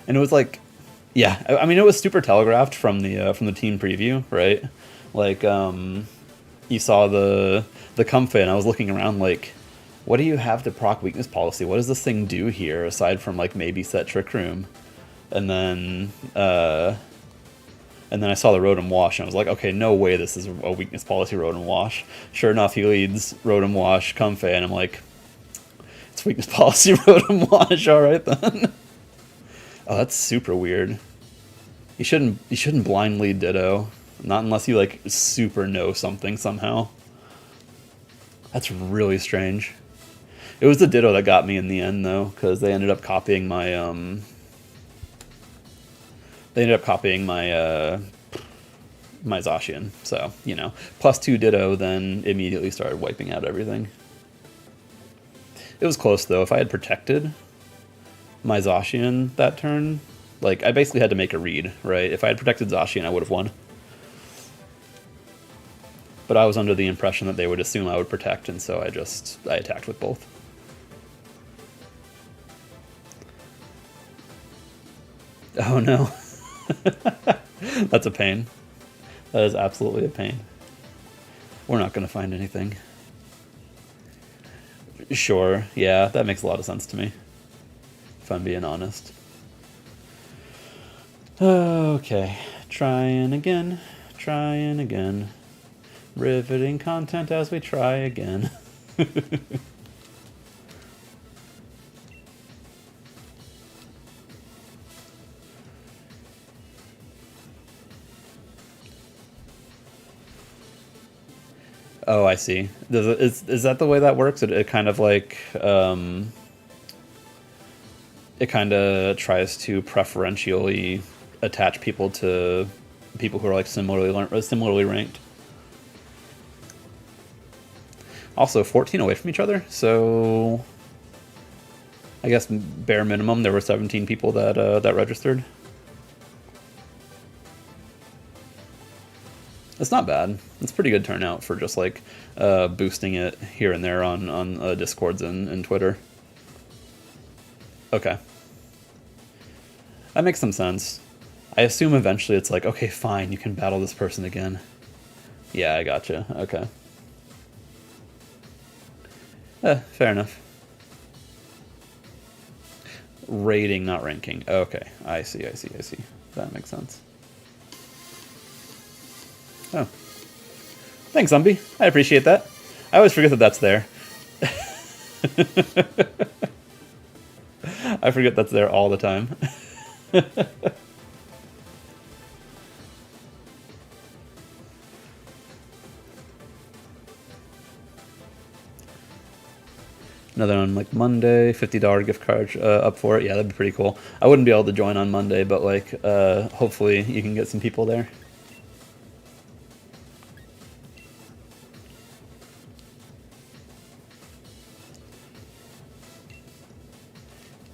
And it was like, yeah, I mean, it was super telegraphed from the team preview, right? Like, you saw the Comfey, and I was looking around like, what do you have to proc weakness policy? What does this thing do here aside from like maybe set Trick Room? And then I saw the Rotom Wash, and I was like, okay, no way this is a weakness policy Rotom Wash. Sure enough, he leads Rotom Wash, Comfey, and I'm like, it's weakness policy Rotom Wash, alright then. Oh, that's super weird. You shouldn't blind lead Ditto. Not unless you like super know something somehow. That's really strange. It was the Ditto that got me in the end, though, because they ended up copying my my Zacian. So, you know, +2 Ditto, then immediately started wiping out everything. It was close, though. If I had protected my Zacian that turn, like, I basically had to make a read, right? If I had protected Zacian, I would have won. But I was under the impression that they would assume I would protect, and so I attacked with both. Oh no. That's a pain. That is absolutely a pain. We're not going to find anything. Sure, yeah, that makes a lot of sense to me. if I'm being honest. Okay, trying again. Riveting content as we try again. Oh, I see. Is that the way that works? It kind of like it kind of tries to preferentially attach people to people who are like similarly ranked. Also, 14 away from each other, so I guess bare minimum there were 17 people that that registered. It's not bad. It's pretty good turnout for just like boosting it here and there on Discords and Twitter. Okay. That makes some sense. I assume eventually it's like, okay, fine, you can battle this person again. Yeah, I gotcha. Okay. Fair enough. Rating, not ranking. Okay, I see. That makes sense. Oh. Thanks, Zombie. I appreciate that. I always forget that that's there. I forget that's there all the time. Another on like Monday, $50 gift card up for it. Yeah, that'd be pretty cool. I wouldn't be able to join on Monday, but like hopefully you can get some people there.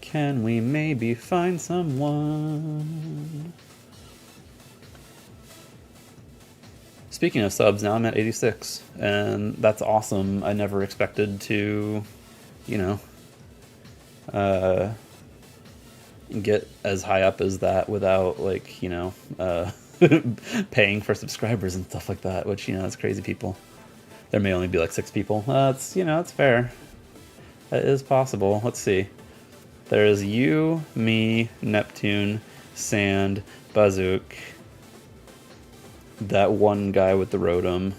Can we maybe find someone? Speaking of subs, now I'm at 86, and that's awesome. I never expected to, you know, get as high up as that without, like, you know, paying for subscribers and stuff like that, which, you know, it's crazy people. There may only be like 6 people. That's, you know, it's fair. That is possible. Let's see. There's you, me, Neptune, Sand, Bazook, that one guy with the Rotom.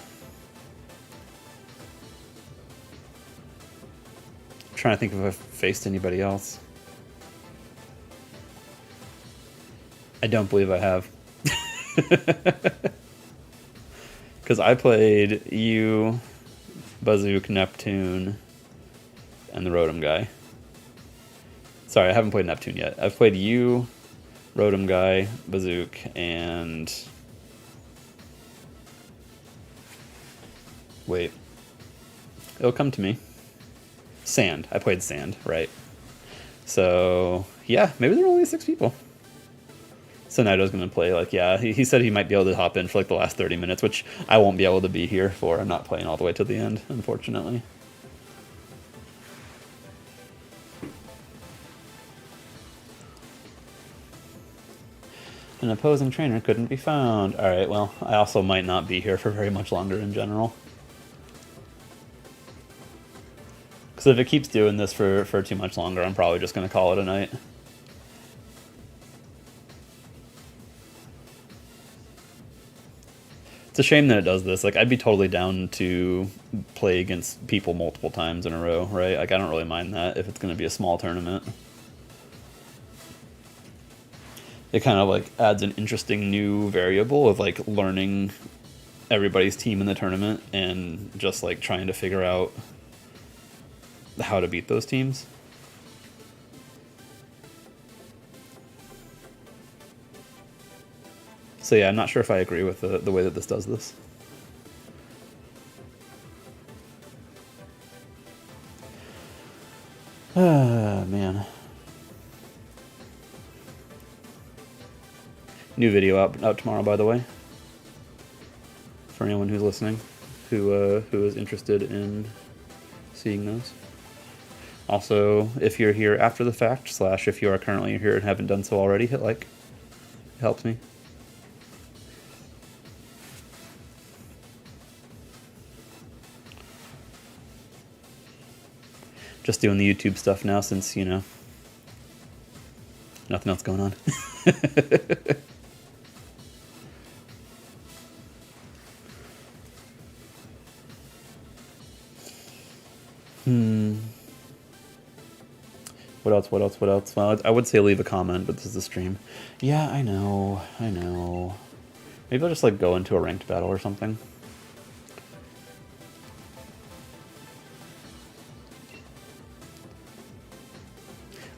I'm trying to think if I've faced anybody else. I don't believe I have. Because I played you, Bazook, Neptune, and the Rotom guy. Sorry, I haven't played Neptune yet. I've played you, Rotom guy, Bazook, and... Wait. It'll come to me. Sand. I played Sand, right. So, yeah, maybe there are only 6 people. So Nido's going to play, like, yeah, he said he might be able to hop in for, like, the last 30 minutes, which I won't be able to be here for. I'm not playing all the way to the end, unfortunately. An opposing trainer couldn't be found. Alright, well, I also might not be here for very much longer in general. Because if it keeps doing this for too much longer, I'm probably just going to call it a night. It's a shame that it does this. Like, I'd be totally down to play against people multiple times in a row, right? Like, I don't really mind that if it's going to be a small tournament. It kind of like adds an interesting new variable of like learning everybody's team in the tournament and just like trying to figure out how to beat those teams. So yeah, I'm not sure if I agree with the way that this does this. Ah, man. New video out tomorrow, by the way. For anyone who's listening, who is interested in seeing those. Also, if you're here after the fact, / if you are currently here and haven't done so already, hit like. It helps me. Just doing the YouTube stuff now since, you know, Nothing else going on. What else? What else? What else? Well, I would say leave a comment, but this is a stream. Yeah, I know. I know. Maybe I'll just like go into a ranked battle or something.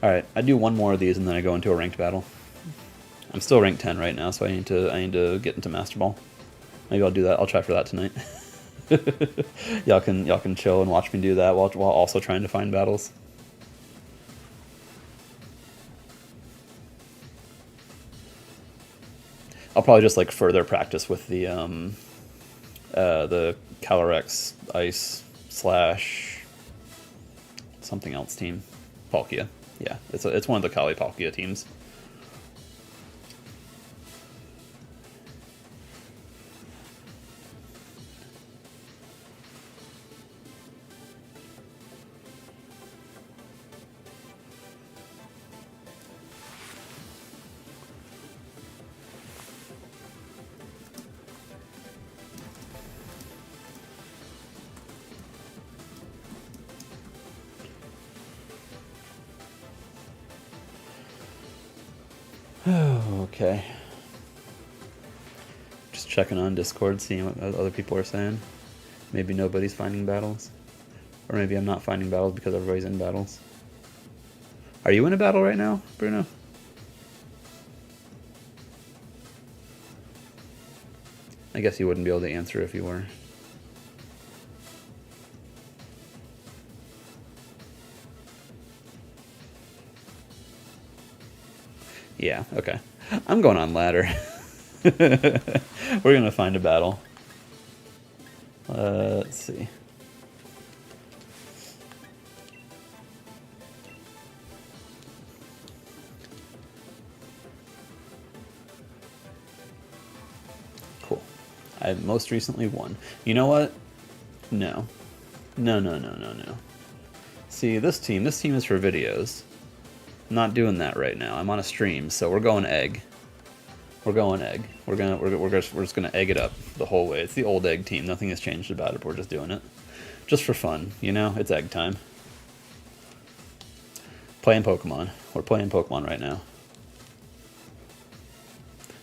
Alright, I do one more of these and then I go into a ranked battle. I'm still ranked 10 right now, so I need to get into Master Ball. Maybe I'll do that. I'll try for that tonight. y'all can chill and watch me do that while also trying to find battles. I'll probably just like further practice with the Calyrex Ice / something else team, Palkia. Yeah, it's one of the Kali Palkia teams. Okay. Just checking on Discord, seeing what other people are saying. Maybe nobody's finding battles. Or maybe I'm not finding battles because everybody's in battles. Are you in a battle right now, Bruno? I guess you wouldn't be able to answer if you were. Yeah, okay. I'm going on ladder. We're gonna find a battle. Let's see. Cool. I most recently won. You know what? No. No. See, this team is for videos. I'm not doing that right now. I'm on a stream, so we're going egg. We're going egg. We're just gonna egg it up the whole way. It's the old egg team. Nothing has changed about it. But we're just doing it, just for fun. You know, it's egg time. Playing Pokemon. We're playing Pokemon right now.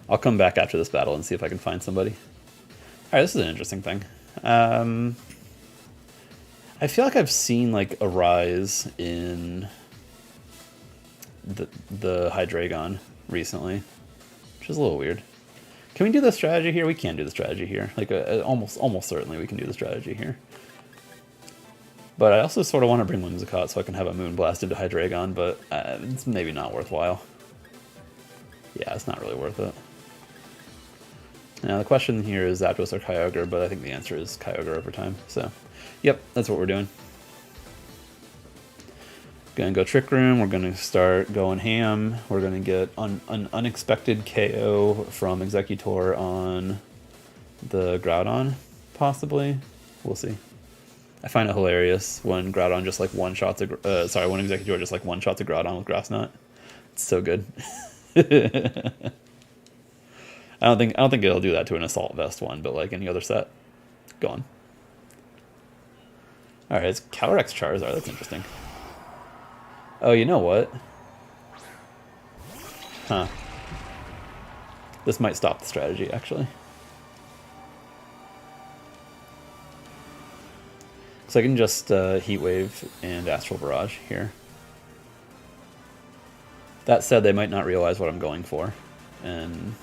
I'll come back after this battle and see if I can find somebody. All right, this is an interesting thing. I feel like I've seen like a rise in the Hydreigon recently, which is a little weird. Can we do the strategy here? We can do the strategy here. Like almost certainly we can do the strategy here. But I also sort of want to bring Whimsicott so I can have a Moonblast into Hydreigon, but it's maybe not worthwhile. Yeah, it's not really worth it. Now the question here is Zapdos or Kyogre, but I think the answer is Kyogre over time. So, yep, that's what we're doing. Gonna go Trick Room, we're gonna start going ham, we're gonna get an unexpected KO from Executor on the Groudon, possibly. We'll see. I find it hilarious when Groudon just like one-shots when Executor just like one-shots a Groudon with Grass Knot. It's so good. I don't think it'll do that to an Assault Vest one, but like any other set. Gone. Alright, it's Calyrex Charizard, that's interesting. Oh, you know what? Huh. This might stop the strategy, actually. So I can just Heat Wave and Astral Barrage here. That said, they might not realize what I'm going for. And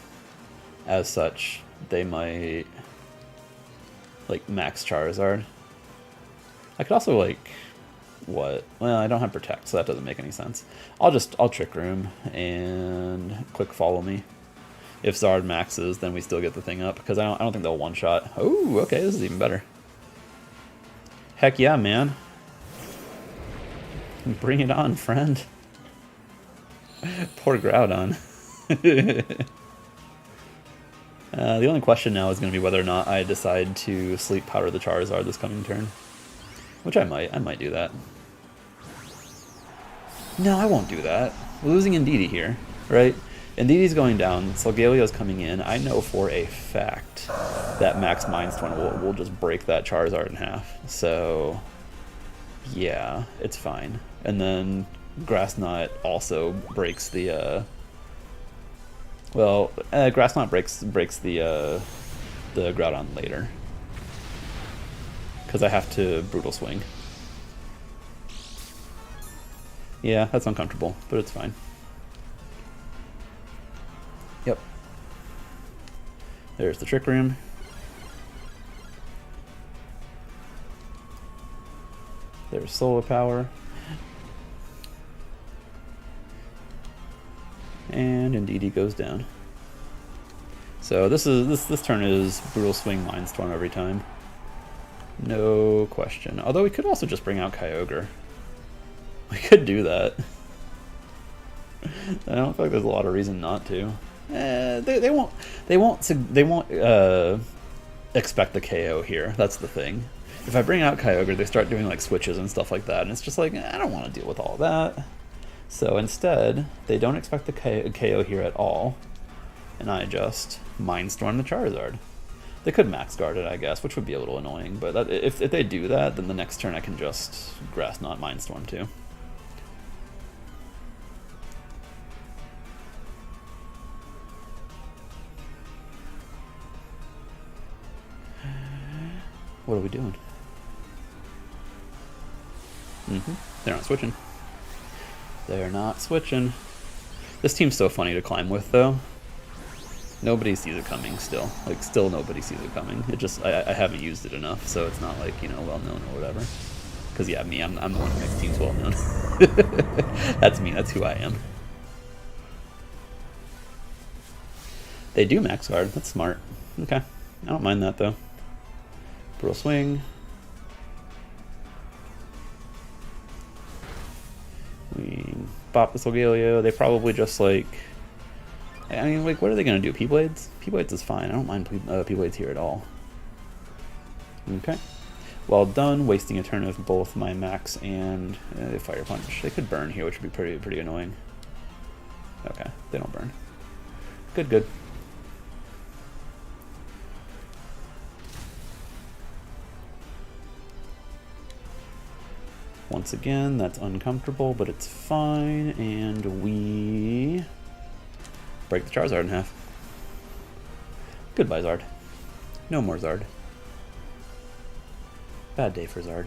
as such, they might like max Charizard. I could also like... What? Well, I don't have Protect, so that doesn't make any sense. I'll Trick Room and Quick Follow Me. If Zard maxes, then we still get the thing up, because I don't think they'll one-shot. Oh, okay, this is even better. Heck yeah, man. Bring it on, friend. Poor Groudon. The only question now is going to be whether or not I decide to Sleep Powder the Charizard this coming turn. Which I might do that. No, I won't do that. We're losing Indeedee here. right? Indeedee's going down, Solgalio's coming in. I know for a fact that Max Mindstorm will just break that Charizard in half. So, yeah, it's fine. And then Grass Knot also breaks the, Grass Knot breaks the Groudon later. Because I have to Brutal Swing. Yeah, that's uncomfortable, but it's fine. Yep. There's the Trick Room. There's Solar Power. And Indeedee goes down. So this turn is Brutal Swing Mindstorm every time. No question. Although we could also just bring out Kyogre. We could do that. I don't feel like there's a lot of reason not to. They won't expect the KO here. That's the thing. If I bring out Kyogre, they start doing like switches and stuff like that, and it's just like I don't want to deal with all that. So instead, they don't expect the KO here at all, and I just Mindstorm the Charizard. They could Max Guard it, I guess, which would be a little annoying. But if they do that, then the next turn I can just Grass Knot Mindstorm too. What are we doing? They're not switching. They're not switching. This team's so funny to climb with, though. Nobody sees it coming still. Like, still nobody sees it coming. It just, I haven't used it enough, so it's not like, you know, well-known or whatever. Because, yeah, me, I'm the one who makes teams well-known. That's me, that's who I am. They do Max Guard, that's smart. Okay, I don't mind that, though. Brutal Swing. We bop the Solgaleo. They probably just like... I mean, like, what are they going to do? P-Blades? P-Blades is fine. I don't mind P-Blades here at all. Okay. Well done, wasting a turn of both my Max and Fire Punch. They could burn here, which would be pretty annoying. Okay, they don't burn. Good, good. Once again, that's uncomfortable, but it's fine, and we break the Charizard in half. Goodbye, Zard. No more Zard. Bad day for Zard.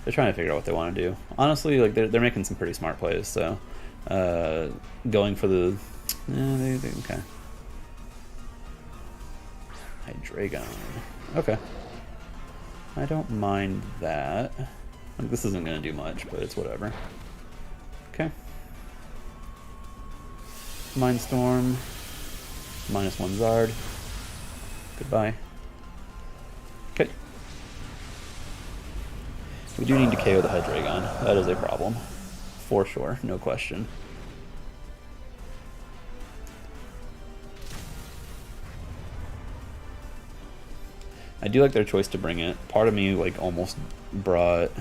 They're trying to figure out what they want to do. Honestly, like they're making some pretty smart plays, so going for the... okay. Hydreigon. Okay. I don't mind that. Like, this isn't going to do much, but it's whatever. Okay. Mindstorm. -1 Zard. Goodbye. Okay. We do need to KO the Hydreigon. That is a problem. For sure, no question. I do like their choice to bring it. Part of me like almost brought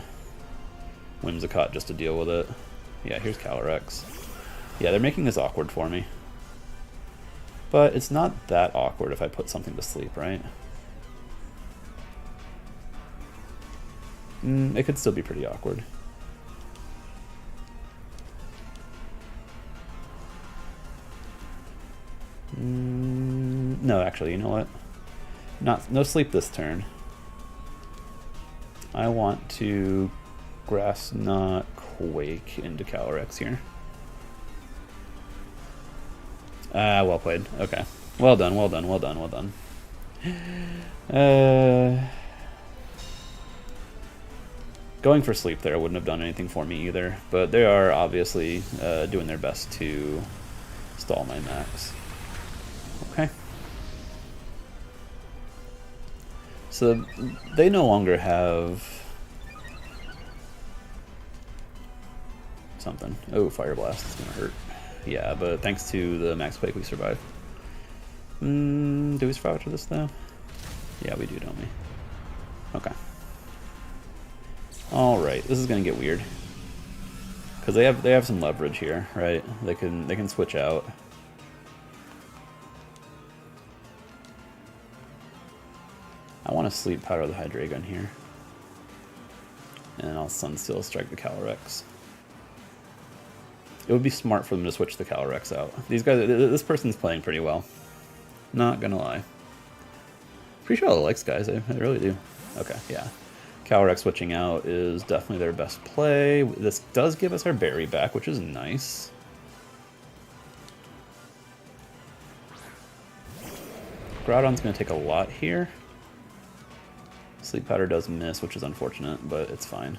Whimsicott just to deal with it. Yeah, here's Calyrex. Yeah, they're making this awkward for me. But it's not that awkward if I put something to sleep, right? It could still be pretty awkward. No, actually, you know what? No sleep this turn. I want to Grass Knot Quake into Calyrex here. Well played. Okay. Well done, well done, well done, well done. Going for sleep there wouldn't have done anything for me either, but they are obviously doing their best to stall my Max. Okay. So they no longer have something. Oh, Fire Blast is gonna hurt. Yeah, but thanks to the Max Quake we survive. Do we survive after this though? Yeah, we do, don't we? Okay. Alright, this is gonna get weird. because they have some leverage here, right? They can switch out. I want to sleep powder the Hydreigon here, and I'll Sunsteel strike the Calyrex. It would be smart for them to switch the Calyrex out. These guys, this person's playing pretty well. Not gonna lie. Pretty sure I like guys, I really do. Okay, yeah. Calyrex switching out is definitely their best play. This does give us our berry back, which is nice. Groudon's gonna take a lot here. Sleep Powder does miss, which is unfortunate, but it's fine.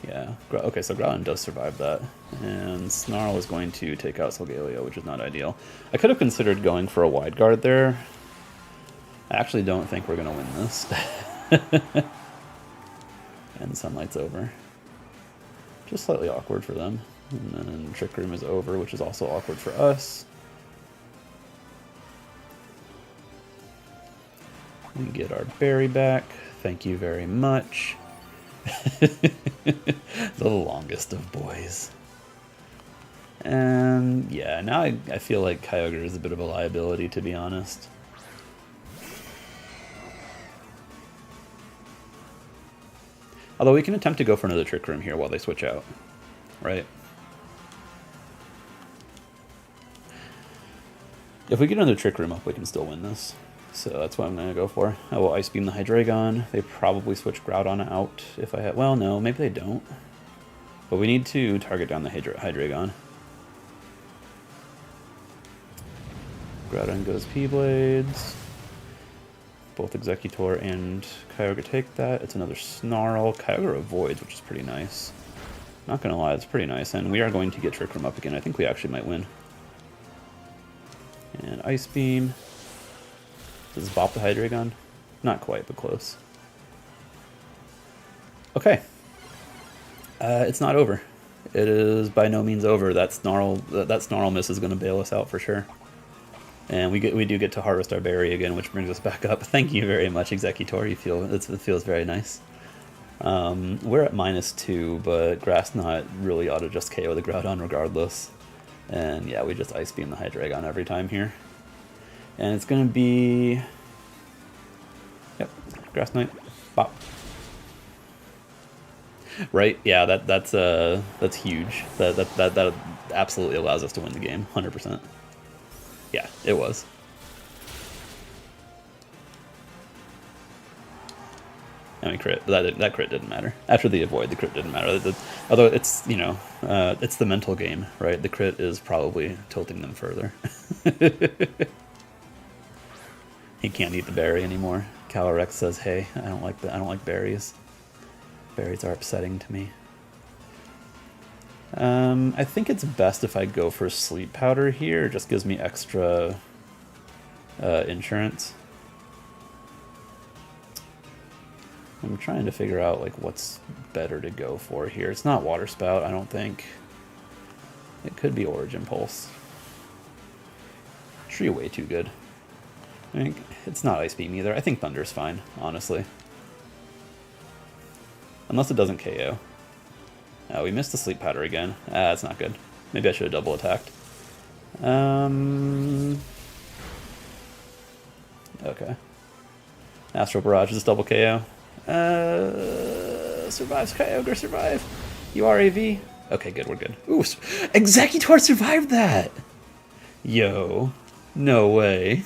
Yeah, okay, so Groudon does survive that, and Snarl is going to take out Solgaleo, which is not ideal. I could have considered going for a wide guard there. I actually don't think we're going to win this. And Sunlight's over. Just slightly awkward for them. And then Trick Room is over, which is also awkward for us. We get our berry back. Thank you very much. The longest of boys. And yeah, now I feel like Kyogre is a bit of a liability, to be honest. Although we can attempt to go for another Trick Room here while they switch out, right? If we get another Trick Room up, we can still win this. So that's what I'm going to go for. I will Ice Beam the Hydreigon. They probably switch Groudon out if I had... Well, no, maybe they don't. But we need to target down the Hydreigon. Groudon goes P-Blades. Both Executor and Kyogre take that. It's another Snarl. Kyogre avoids, which is pretty nice. Not going to lie, it's pretty nice. And we are going to get Trick Room up again. I think we actually might win. And Ice Beam. Does this bop the Hydreigon? Not quite, but close. Okay. It's not over. It is by no means over. That Snarl miss is going to bail us out for sure. And we do get to harvest our berry again, which brings us back up. Thank you very much, Executor. It feels very nice. We're at -2, but Grass Knot really ought to just KO the Groudon regardless. And yeah, we just Ice Beam the Hydreigon every time here. And it's going to be... Yep, Grass Knight. Bop. Right? Yeah, that's huge. That absolutely allows us to win the game, 100%. Yeah, it was. I mean, crit. That crit didn't matter. After the avoid, the crit didn't matter. Although it's, you know, it's the mental game, right? The crit is probably tilting them further. He can't eat the berry anymore. Calyrex says, "Hey, I don't like berries. Berries are upsetting to me." I think it's best if I go for Sleep Powder here. It just gives me extra insurance. I'm trying to figure out like what's better to go for here. It's not Water Spout, I don't think. It could be Origin Pulse. Tree way too good. I think it's not Ice Beam either. I think Thunder's fine, honestly. Unless it doesn't KO. Oh, we missed the Sleep Powder again. That's not good. Maybe I should have double attacked. Okay. Astral Barrage is double KO. Survives, Kyogre, survive. You are AV. Okay, good, we're good. Ooh, Executor survived that! Yo. No way.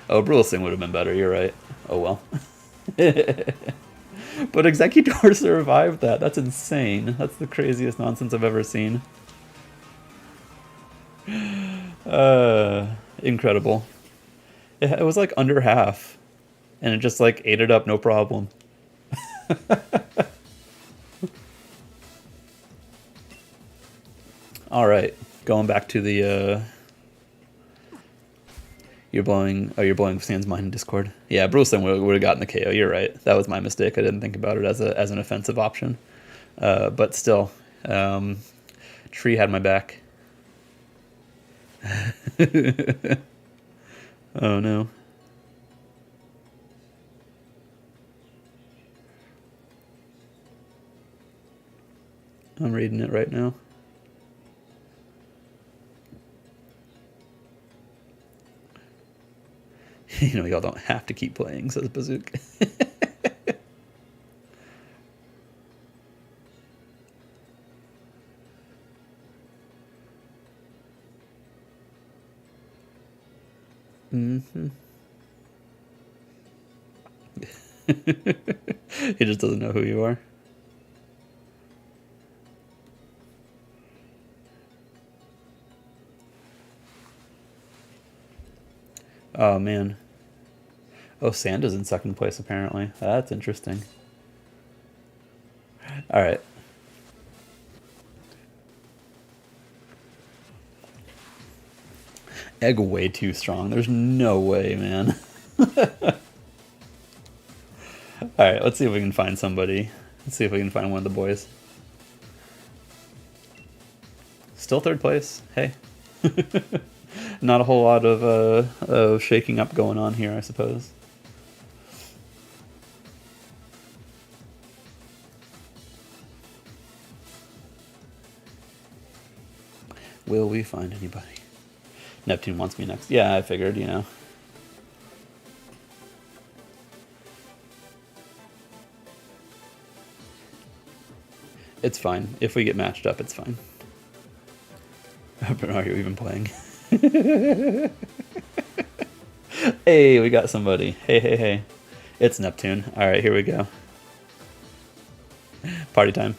Oh, Brulesin would have been better, you're right. Oh well. But Executor survived that. That's insane. That's the craziest nonsense I've ever seen. Incredible. It was like under half. And it just like ate it up, no problem. All right, going back to the you're blowing Sans Mind in Discord. Yeah, Brulesin would have gotten the KO. You're right. That was my mistake. I didn't think about it as an offensive option. But still, Tree had my back. Oh no. I'm reading it right now. You know, y'all don't have to keep playing, says Bazooka. Mm-hmm. He just doesn't know who you are. Oh, man. Oh, Sanda's in second place, apparently. That's interesting. All right. Egg way too strong. There's no way, man. Alright, let's see if we can find somebody. Let's see if we can find one of the boys. Still third place. Hey. Not a whole lot of shaking up going on here, I suppose. Will we find anybody? Neptune wants me next. Yeah, I figured, you know. It's fine. If we get matched up, it's fine. But are you even playing? Hey, we got somebody. Hey, hey, hey. It's Neptune. Alright, here we go. Party time.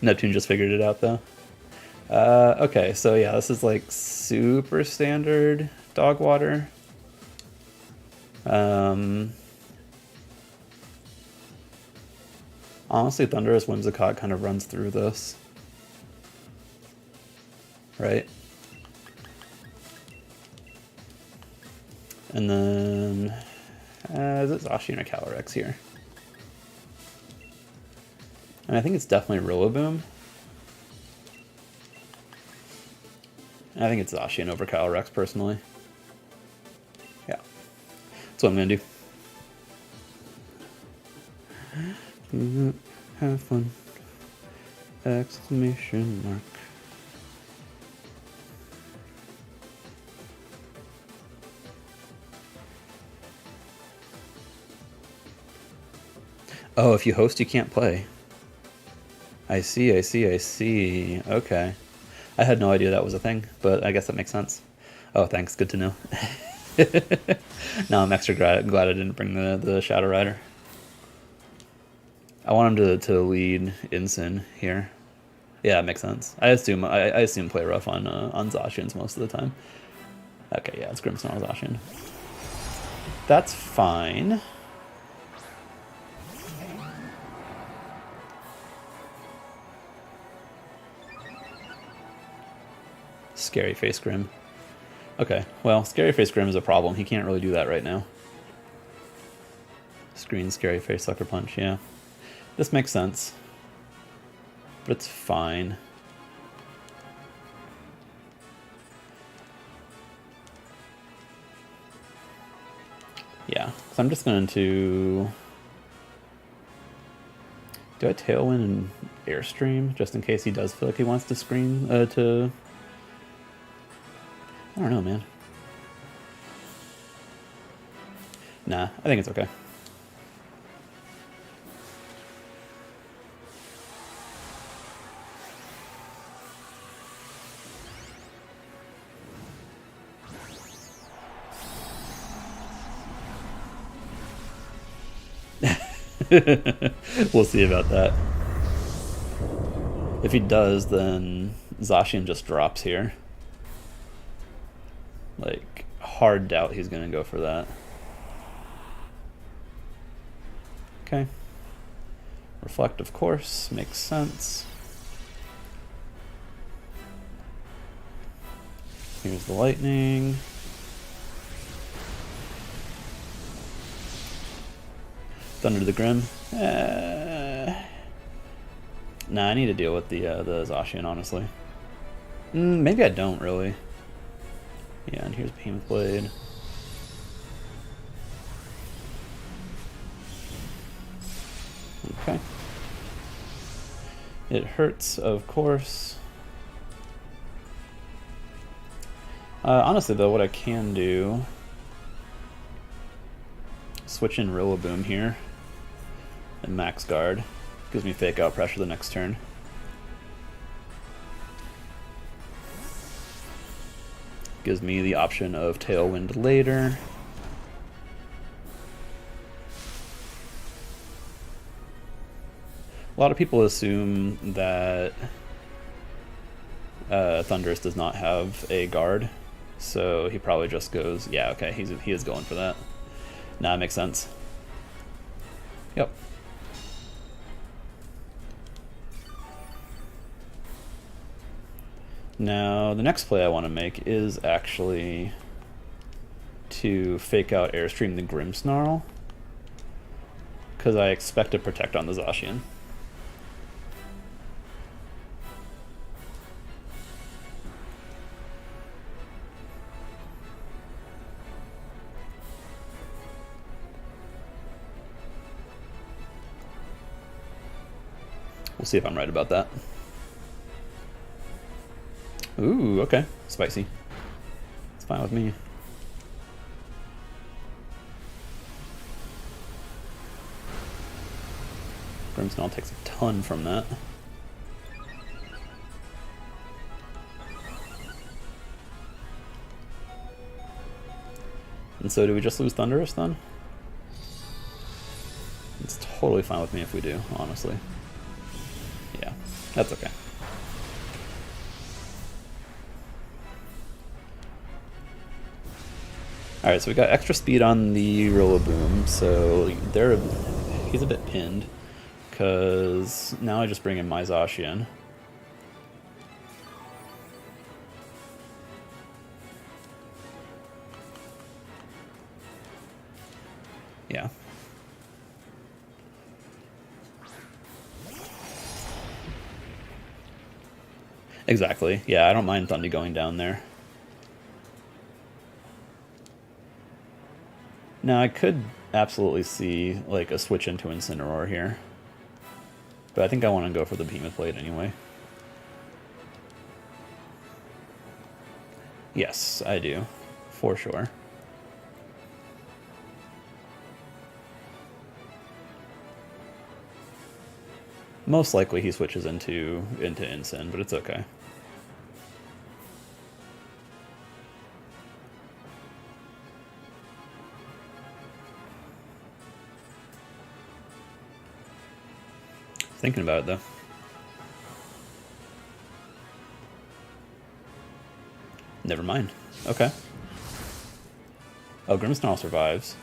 Neptune just figured it out, though. Okay, so yeah, this is like super standard dog water. Honestly, Thunderous Whimsicott kind of runs through this. Right? And then... is it Zacian or Calyrex here? And I think it's definitely Rillaboom. I think it's Zacian over Calyrex, personally. Yeah. That's what I'm going to do. Have fun. Exclamation mark. Oh, if you host, you can't play. I see, I see, I see. Okay. I had no idea that was a thing, but I guess that makes sense. Oh, thanks. Good to know. Now I'm extra glad I didn't bring the Shadow Rider. I want him to lead Incin here. Yeah, it makes sense. I assume play rough on Zacians most of the time. Okay, yeah, it's Grimmsnarl Zacian. That's fine. Scary Face Grim. Okay, well, Scary Face Grim is a problem. He can't really do that right now. Screen Scary Face Sucker Punch, yeah. This makes sense. But it's fine. Yeah, so I'm just going to... Do I Tailwind and Airstream, just in case he does feel like he wants to screen, to... I don't know, man. Nah, I think it's okay. We'll see about that. If he does, then Zacian just drops here. Like, hard doubt he's going to go for that. Okay. Reflect, of course. Makes sense. Here's the lightning. Thunder to the Grim. Nah, I need to deal with the Zacian, honestly. Maybe I don't, really. Yeah, and here's Behemoth Blade. Okay. It hurts, of course. Honestly, though, what I can do... switch in Rillaboom here. And Max Guard. Gives me Fake Out Pressure the next turn. Gives me the option of Tailwind later. A lot of people assume that Thundurus does not have a guard, so he probably just goes, yeah, okay, he is going for that. Nah, it makes sense. Yep. Now, the next play I want to make is actually to Fake Out Airstream the Grimmsnarl, because I expect to protect on the Zacian. We'll see if I'm right about that. Ooh, okay. Spicy. It's fine with me. Grimmsnarl takes a ton from that. And so do we just lose Thundurus then? It's totally fine with me if we do, honestly. Yeah, that's okay. Alright, so we got extra speed on the Rillaboom, so he's a bit pinned, because now I just bring in my Zacian. Yeah. Exactly. Yeah, I don't mind Thundy going down there. Now, I could absolutely see, like, a switch into Incineroar here. But I think I want to go for the Behemoth Blade anyway. Yes, I do. For sure. Most likely he switches into Incin, but it's okay. Thinking about it, though. Never mind. Okay. Oh, Grimmsnarl survives.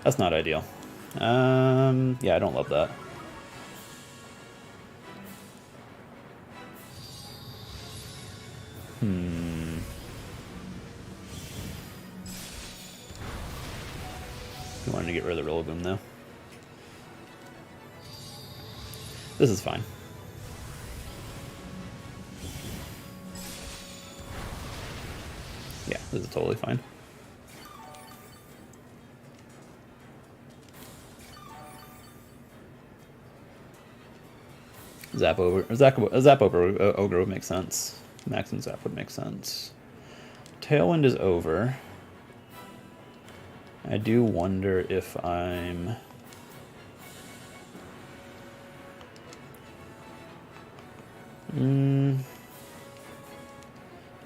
That's not ideal. Yeah, I don't love that. I wanted to get rid of the Rillaboom, though. This is fine. Yeah, this is totally fine. Zap over Ogre would make sense. Max and Zap would make sense. Tailwind is over. I do wonder if I'm...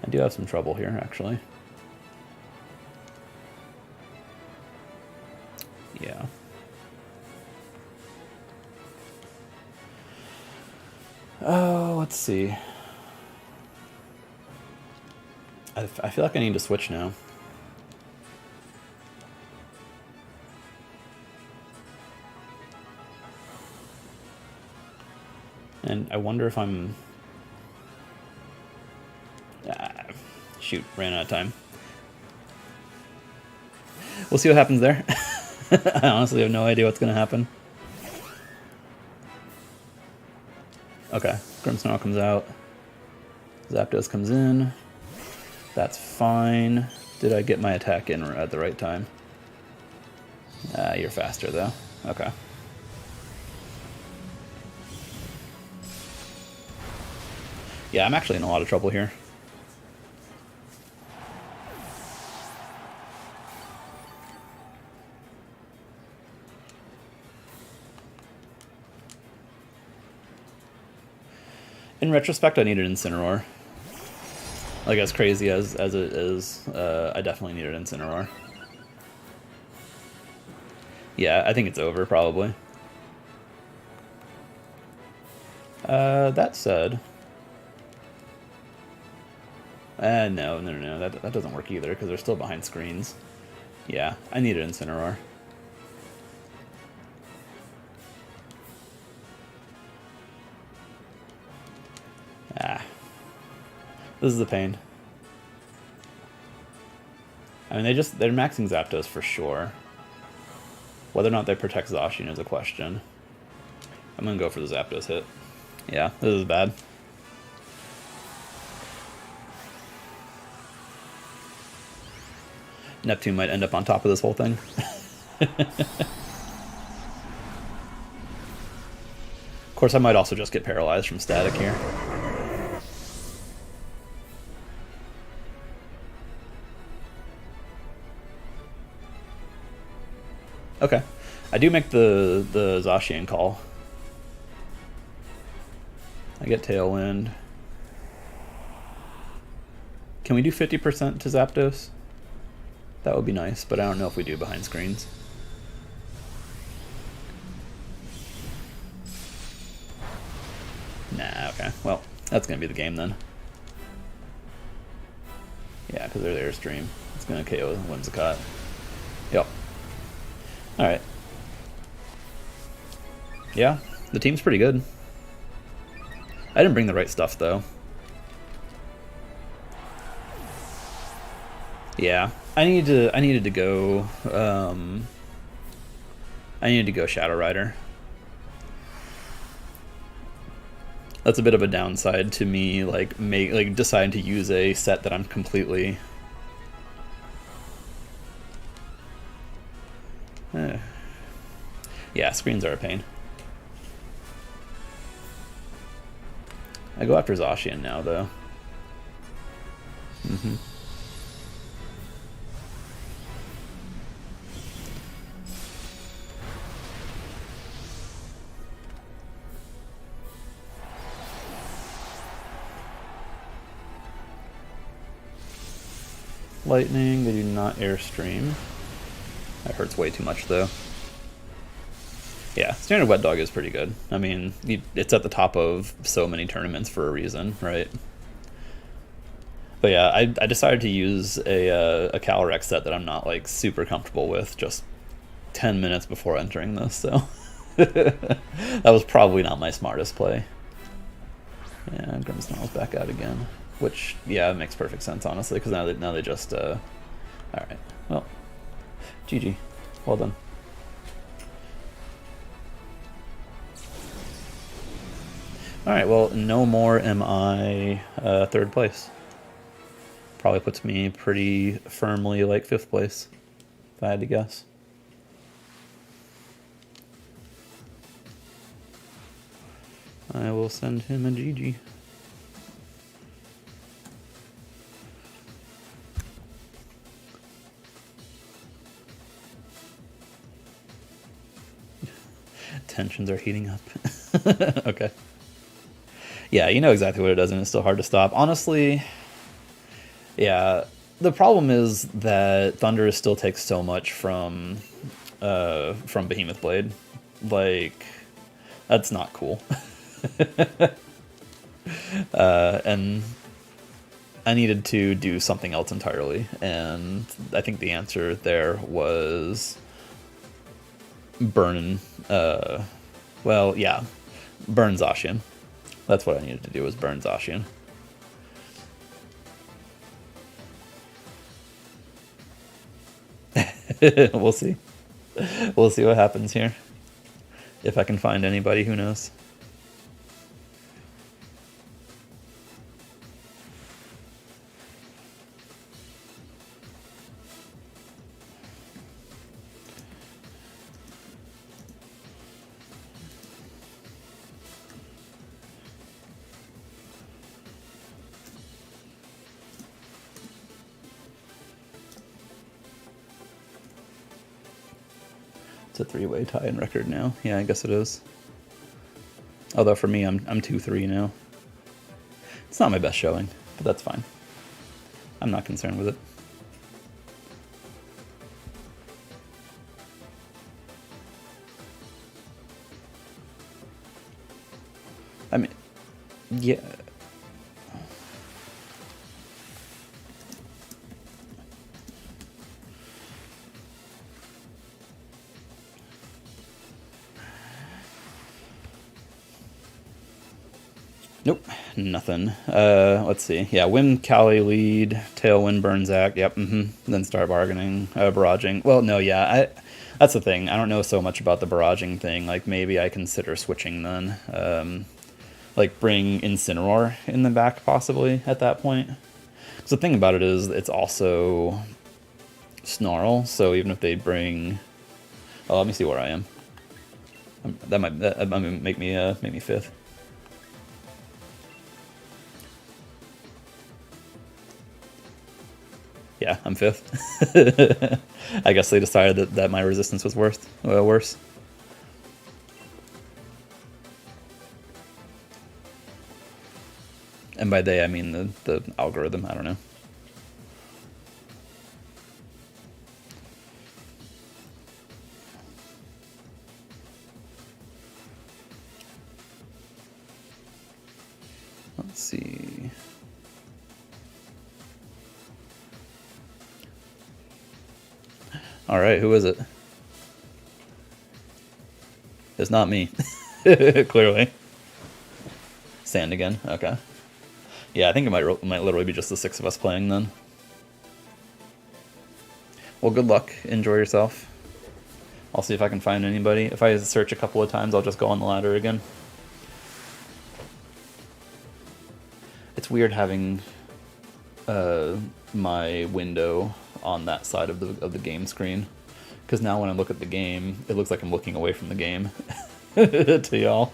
I do have some trouble here, actually. Yeah. Oh, let's see. I feel like I need to switch now. And I wonder if I'm... shoot, ran out of time. We'll see what happens there. I honestly have no idea what's going to happen. Okay, Grimmsnarl comes out. Zapdos comes in. That's fine. Did I get my attack in at the right time? You're faster, though. Okay. Yeah, I'm actually in a lot of trouble here. In retrospect, I needed Incineroar. Like, as crazy as it is, I definitely needed Incineroar. Yeah, I think it's over, probably. That said... no, that doesn't work either, because they're still behind screens. Yeah, I needed Incineroar. This is a pain. I mean, they're maxing Zapdos for sure. Whether or not they protect Zacian is a question. I'm gonna go for the Zapdos hit. Yeah, this is bad. Neptune might end up on top of this whole thing. Of course, I might also just get paralyzed from static here. Okay. I do make the Zacian call. I get Tailwind. Can we do 50% to Zapdos? That would be nice, but I don't know if we do behind screens. Nah, okay. Well, that's going to be the game then. Yeah, because they're the Airstream. It's going to KO Whimsicott. Yep. Alright. Yeah, the team's pretty good. I didn't bring the right stuff, though. Yeah, I needed to go Shadow Rider. That's a bit of a downside to me, like deciding to use a set that I'm completely yeah, screens are a pain. I go after Zacian now, though. Lightning, they do not Airstream. That hurts way too much, though. Yeah, standard Wet Dog is pretty good. I mean, it's at the top of so many tournaments for a reason, right? But yeah, I decided to use a Calyrex set that I'm not like super comfortable with just 10 minutes before entering this, so that was probably not my smartest play. Yeah, Grimmsnarl's back out again, which yeah, it makes perfect sense honestly, because now they just all right, well, GG, well done. Alright, well, no more am I third place. Probably puts me pretty firmly like fifth place, if I had to guess. I will send him a GG. Tensions are heating up. Okay. Yeah, you know exactly what it does, and it's still hard to stop. Honestly, yeah, the problem is that Thundurus still takes so much from Behemoth Blade. Like, that's not cool. And I needed to do something else entirely, and I think the answer there was burn. Well, yeah, burn Zacian. That's what I needed to do, was burn Zacian. We'll see. We'll see what happens here. If I can find anybody, who knows. It's a 3-way tie in record now. Yeah, I guess it is. Although for me, I'm 2-3 now. It's not my best showing, but that's fine. I'm not concerned with it. I mean, yeah. Nope, nothing. Let's see. Yeah, win Cali lead, tailwind burn Zach. Yep. Then start bargaining, barraging. Well, no, yeah. That's the thing. I don't know so much about the barraging thing. Like maybe I consider switching then. Like bring Incineroar in the back possibly at that point. Because the thing about it is it's also Snarl. So even if they bring, oh, let me see where I am. That might make me fifth. Yeah, I'm fifth. I guess they decided that my resistance was worse. And by they, I mean the algorithm. I don't know. Let's see. All right, who is it? It's not me. Clearly. Sand again. Okay. Yeah, I think it might literally be just the 6 of us playing then. Well, good luck. Enjoy yourself. I'll see if I can find anybody. If I search a couple of times, I'll just go on the ladder again. It's weird having my window on that side of the game screen, because now when I look at the game, it looks like I'm looking away from the game to y'all.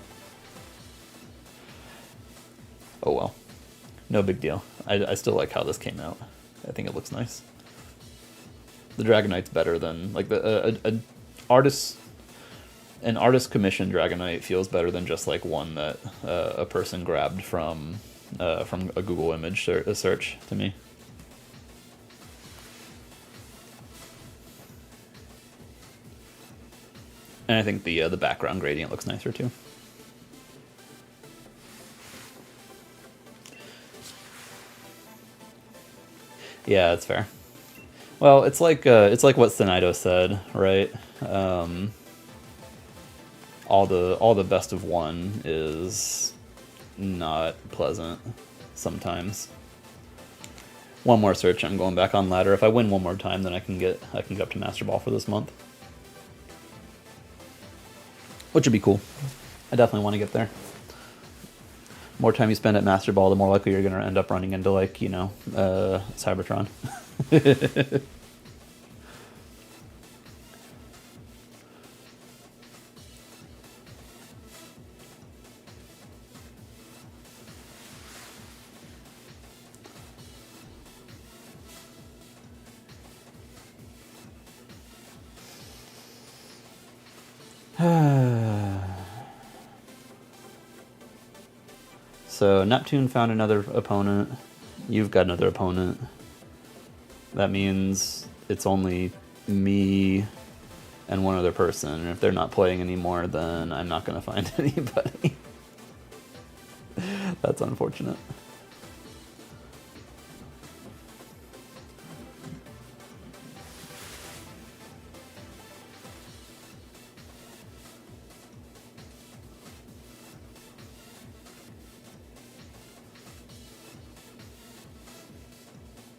Oh well, no big deal. I still like how this came out. I think it looks nice. The Dragonite's better than like an artist commissioned Dragonite feels better than just like one that a person grabbed from a Google image search to me. And I think the background gradient looks nicer too. Yeah, that's fair. Well, it's like what Sinido said, right? All the best of one is not pleasant sometimes. One more search, I'm going back on ladder. If I win one more time, then I can get up to Master Ball for this month, which would be cool. I definitely want to get there. More time you spend at Master Ball, the more likely you're going to end up running into, like, Cybertron. So Neptune found another opponent. You've got another opponent. That means it's only me and one other person. And if they're not playing anymore, then I'm not going to find anybody. That's unfortunate.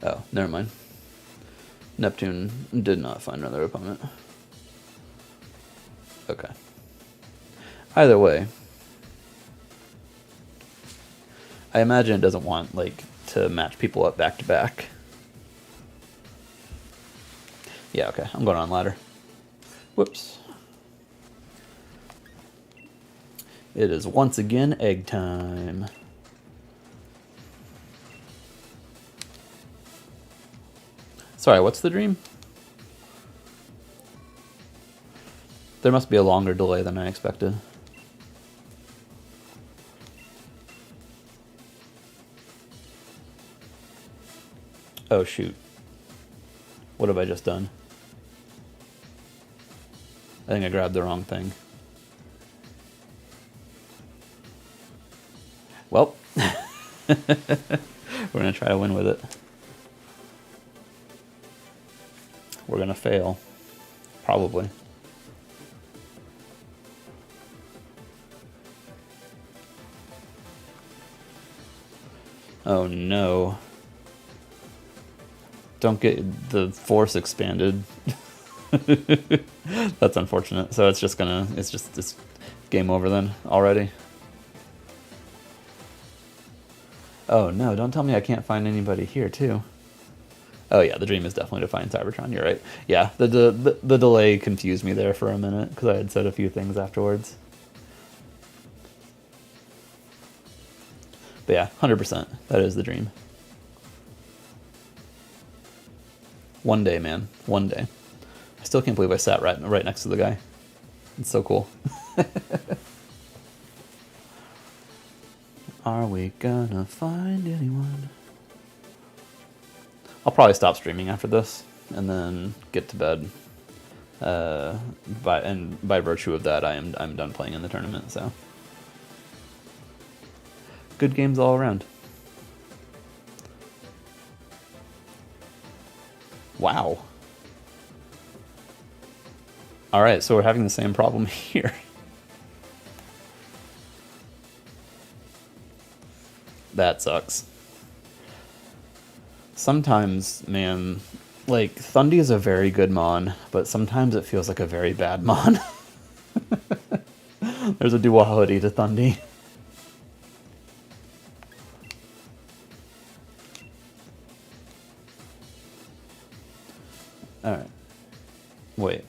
Oh, never mind. Neptune did not find another opponent. Okay. Either way, I imagine it doesn't want, like, to match people up back to back. Yeah, okay, I'm going on ladder. Whoops. It is once again egg time. Sorry, what's the dream? There must be a longer delay than I expected. Oh shoot. What have I just done? I think I grabbed the wrong thing. Well, we're gonna try to win with it. We're gonna fail. Probably. Oh no. Don't get the force expanded. That's unfortunate. So it's just game over then already. Oh no, don't tell me I can't find anybody here too. Oh yeah, the dream is definitely to find Cybertron, you're right. Yeah, the delay confused me there for a minute because I had said a few things afterwards. But yeah, 100%, that is the dream. One day, man, one day. I still can't believe I sat right next to the guy. It's so cool. Are we gonna find anyone? I'll probably stop streaming after this and then get to bed. By virtue of that, I'm done playing in the tournament. So good games all around. Wow. All right, so we're having the same problem here. That sucks. Sometimes, man, like, Thundy is a very good mon, but sometimes it feels like a very bad mon. There's a duality to Thundy. Alright. Wait.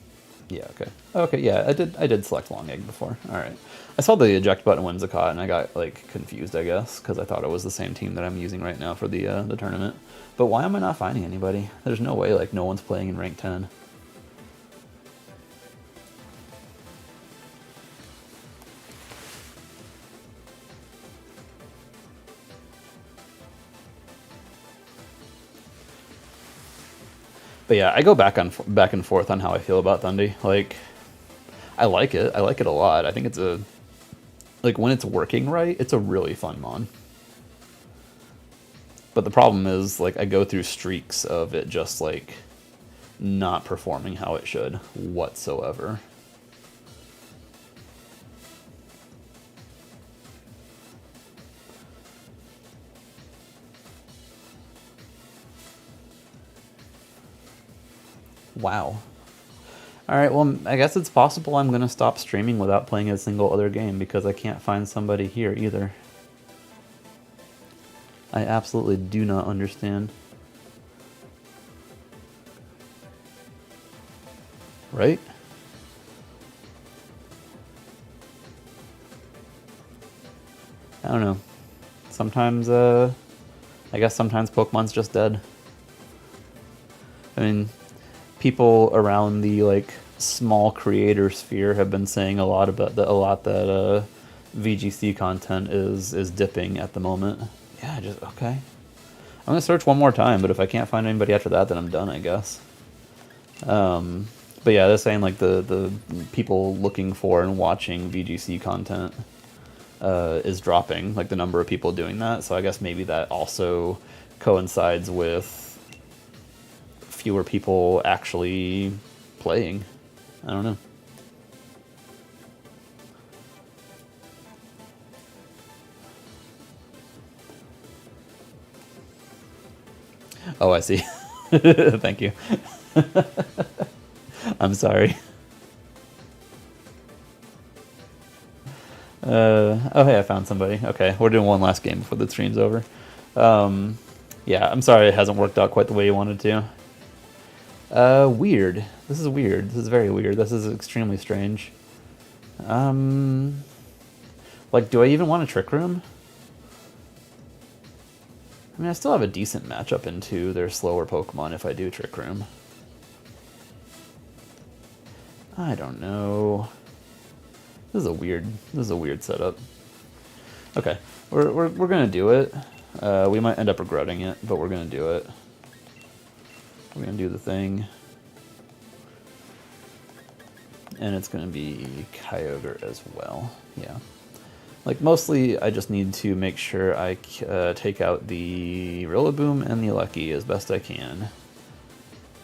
Yeah, okay. Okay, yeah, I did select Long Egg before. Alright. I saw the eject button Whimsicott and I got, like, confused, I guess, because I thought it was the same team that I'm using right now for the tournament. But why am I not finding anybody? There's no way, like, no one's playing in rank 10. But yeah, I go back and forth on how I feel about Thundy. Like, I like it. I like it a lot. I think it's a... Like, when it's working right, it's a really fun mon. But the problem is, like, I go through streaks of it just, like, not performing how it should whatsoever. Wow. Alright, well, I guess it's possible I'm going to stop streaming without playing a single other game because I can't find somebody here either. I absolutely do not understand. Right? I don't know. Sometimes, I guess sometimes Pokemon's just dead. I mean, people around the, like, small creator sphere have been saying a lot that VGC content is dipping at the moment. Yeah, just okay. I'm gonna search one more time, but if I can't find anybody after that, then I'm done, I guess. But yeah, they're saying like the people looking for and watching VGC content is dropping, like the number of people doing that. So I guess maybe that also coincides with fewer people actually playing. I don't know. Oh, I see. Thank you. I'm sorry. Oh, hey, I found somebody. Okay, we're doing one last game before the stream's over. Yeah, I'm sorry it hasn't worked out quite the way you wanted to. Weird. This is weird. This is very weird. This is extremely strange. Like, do I even want a Trick Room? I mean, I still have a decent matchup into their slower Pokemon if I do Trick Room. I don't know. This is a weird setup. Okay, we're gonna do it. We might end up regretting it, but we're gonna do it. We're gonna do the thing. And it's gonna be Kyogre as well, yeah. Like, mostly I just need to make sure I take out the Rillaboom and the Lucky as best I can.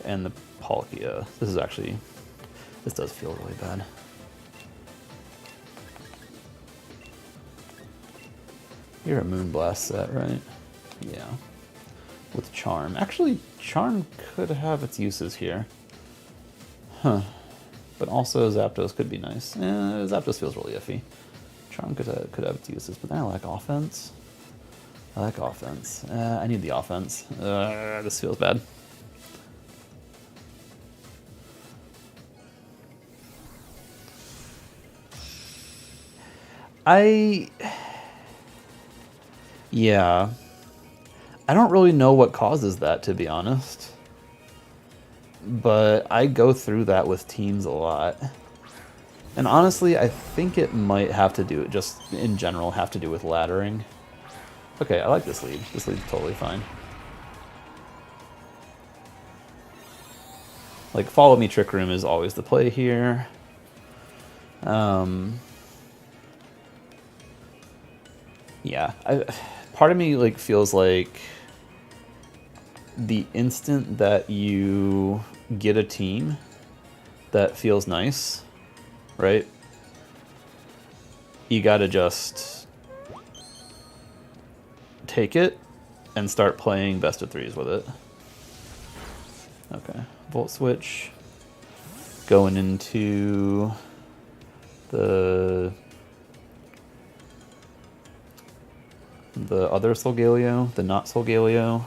And the Palkia. This does feel really bad. You're a Moonblast set, right? Yeah. With Charm. Actually, Charm could have its uses here. Huh. But also Zapdos could be nice. Zapdos feels really iffy. Charm could have its uses, but then I like offense. I like offense. I need the offense. This feels bad. Yeah. I don't really know what causes that, to be honest. But I go through that with teams a lot. And honestly, I think it might have to do, just in general, have to do with laddering. Okay, I like this lead. This lead's totally fine. Like, follow me Trick Room is always the play here. Yeah, part of me like feels like the instant that you get a team that feels nice, right? You gotta just take it and start playing best of threes with it. Okay, Volt Switch. Going into the other Solgaleo, the not Solgaleo,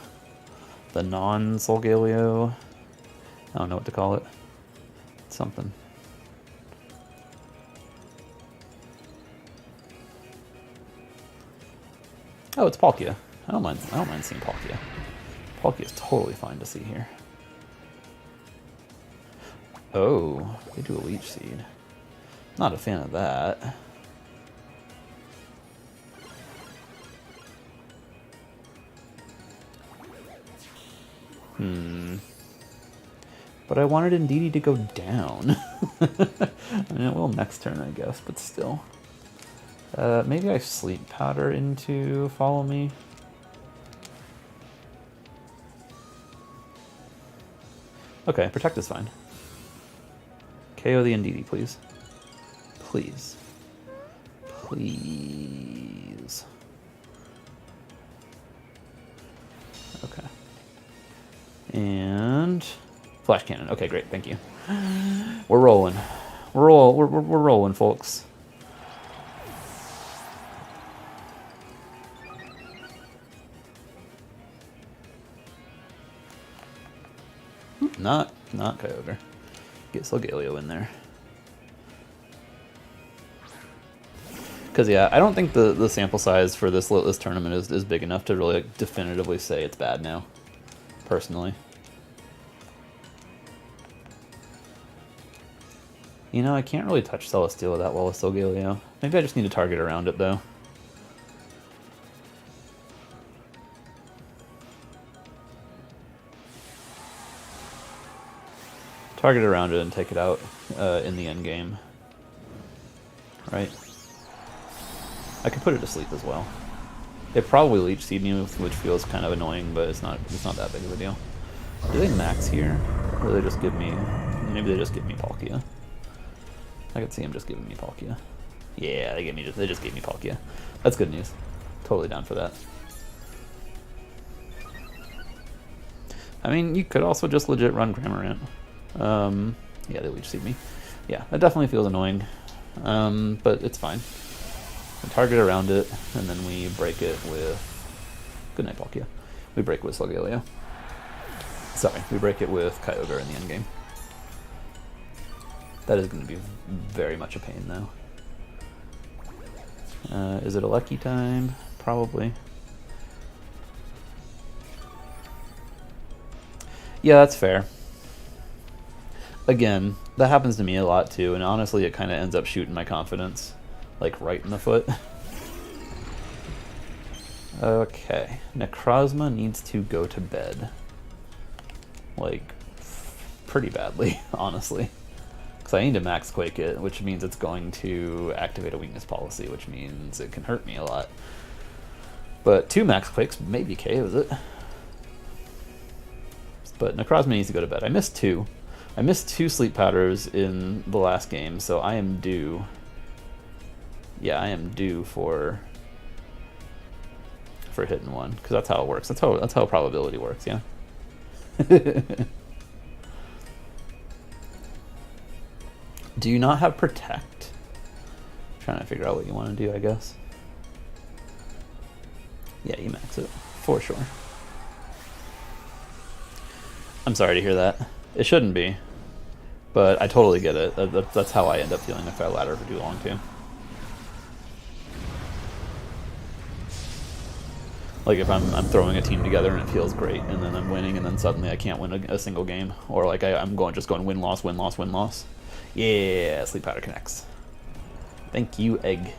the non-Solgaleo. I don't know what to call it. Something. Oh, it's Palkia. I don't mind seeing Palkia. Palkia is totally fine to see here. Oh, they do a Leech Seed. Not a fan of that. But I wanted Indeedee to go down. I mean, it will next turn, I guess, but still. Maybe I Sleep Powder into Follow Me. Okay, Protect is fine. KO the Indeedee, please. Please. Please. Okay. And Flash Cannon. Okay, great, thank you. We're rolling. We're rolling, folks. Not Kyogre. Get Solgaleo in there. Because yeah, I don't think the sample size for this tournament is big enough to really like, definitively say it's bad now. Personally. You know, I can't really touch Celesteela that well with Solgaleo. Maybe I just need to target around it though. Target around it and take it out in the end game. Right? I could put it to sleep as well. It probably Leech Seed me, which feels kind of annoying, but it's not that big of a deal. Do they max here? Or do they just give me... Maybe they just give me Palkia. I could see them just giving me Palkia. Yeah, they just gave me Palkia. That's good news. Totally down for that. I mean, you could also just legit run Cramorant. Yeah, they Leech Seed me. Yeah, that definitely feels annoying. But it's fine. We target around it, and then we break it with... Good night, Palkia. We break it with Solgaleo. Sorry, we break it with Kyogre in the endgame. That is going to be very much a pain, though. Is it a lucky time? Probably. Yeah, that's fair. Again, That happens to me a lot too, and honestly it kind of ends up shooting my confidence, like, right in the foot. Okay, Necrozma needs to go to bed. Like, pretty badly, honestly. Because I need to max Quake it, which means it's going to activate a weakness policy, which means it can hurt me a lot. But 2 max Quakes maybe KOs it. But Necrozma needs to go to bed. I missed 2. I missed 2 sleep powders in the last game, so I am due. Yeah, I am due for hitting one, because that's how it works. That's how probability works, yeah. Do you not have Protect? I'm trying to figure out what you want to do, I guess. Yeah, you max it, for sure. I'm sorry to hear that. It shouldn't be, but I totally get it. That's how I end up feeling if I ladder for too long, too. Like if I'm throwing a team together and it feels great, and then I'm winning, and then suddenly I can't win a single game, or like I'm just going win loss win loss win loss. Yeah, sleep powder connects. Thank you, egg.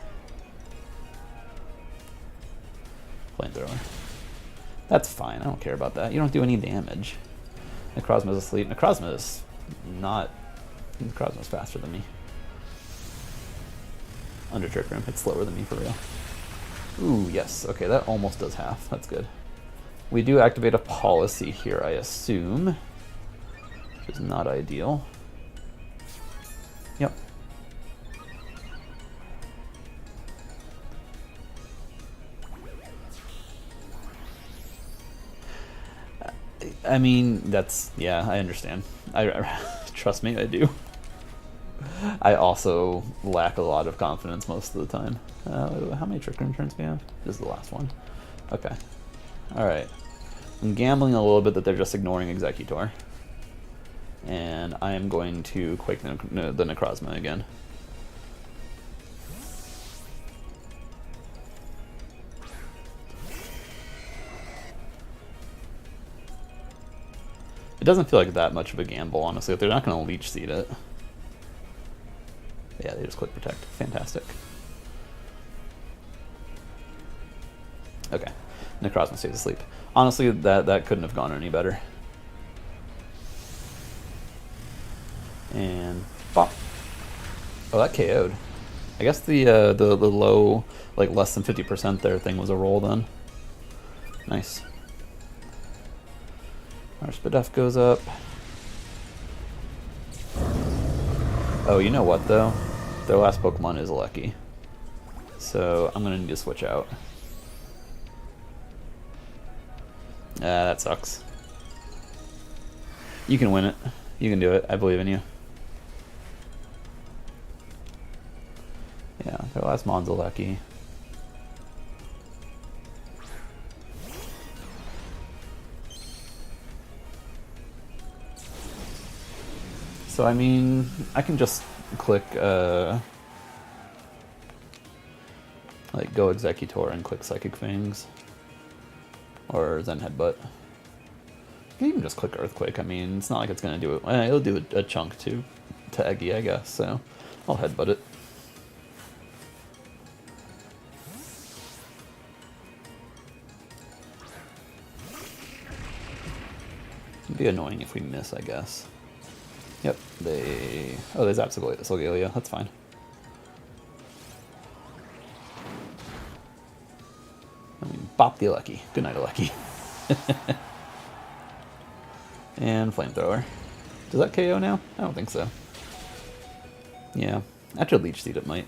Flamethrower. That's fine. I don't care about that. You don't do any damage. Necrozma's asleep. Necrozma's faster than me. Under Trick Room. It's slower than me for real. Ooh, yes. Okay, that almost does half. That's good. We do activate a policy here, I assume, which is not ideal. Yep. I mean, that's, yeah, I understand. I trust me, I do. I also lack a lot of confidence most of the time. How many Trick Room turns do we have? This is the last one. Okay. Alright. I'm gambling a little bit that they're just ignoring Executor. And I am going to Quake the Necrozma again. It doesn't feel like that much of a gamble, honestly, if they're not going to Leech Seed it. Yeah, they just click Protect. Fantastic. Okay. Necrozma stays asleep. Honestly, that couldn't have gone any better. And bop. Oh, that KO'd. I guess the low, like less than 50% there thing was a roll then. Nice. Our Spadef goes up. Oh, you know what though? Their last Pokemon is Lucky. So I'm gonna need to switch out. That sucks. You can win it. You can do it. I believe in you. Yeah, their last Mon's Lucky. So I mean, I can just click like go Executor and click Psychic Fangs or Zen Headbutt. You can even just click Earthquake. I mean, it's not like it's gonna do it. It'll do a chunk to Eggy, I guess. So I'll Headbutt it. It'd be annoying if we miss, I guess. Yep, oh, there's Solgaleo. That's fine. I mean, bop the Lucky. Good night, Lucky. And Flamethrower. Does that KO now? I don't think so. Yeah, after Leech Seed it might.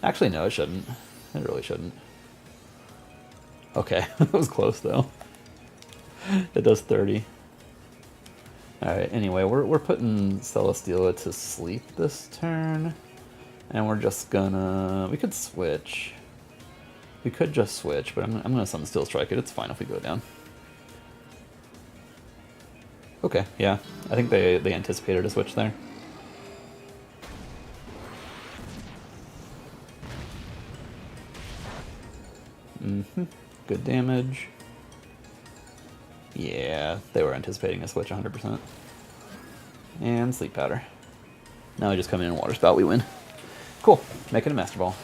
Actually, no, it shouldn't. It really shouldn't. Okay, that was close though. It does 30. Alright, anyway, we're putting Celesteela to sleep this turn. And we're just gonna... We could switch. We could just switch, but I'm gonna summon Steel Strike it. It's fine if we go down. Okay, yeah. I think they anticipated a switch there. Good damage. Yeah, they were anticipating a switch 100%. And sleep powder. Now we just come in and water spout, we win. Cool. Make it a Master Ball.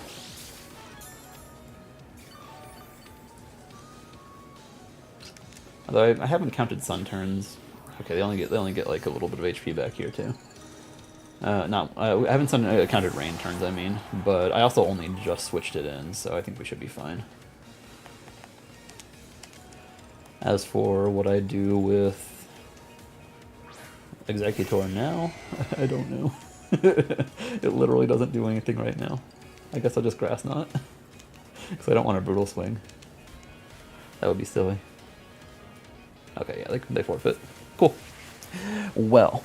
Although I haven't counted sun turns. Okay, they only get like a little bit of HP back here too. I haven't counted rain turns, I mean, but I also only just switched it in, so I think we should be fine. As for what I do with Executor now, I don't know. It literally doesn't do anything right now. I guess I'll just Grass Knot, because I don't want a Brutal Swing. That would be silly. Okay, yeah, they forfeit. Cool. Well.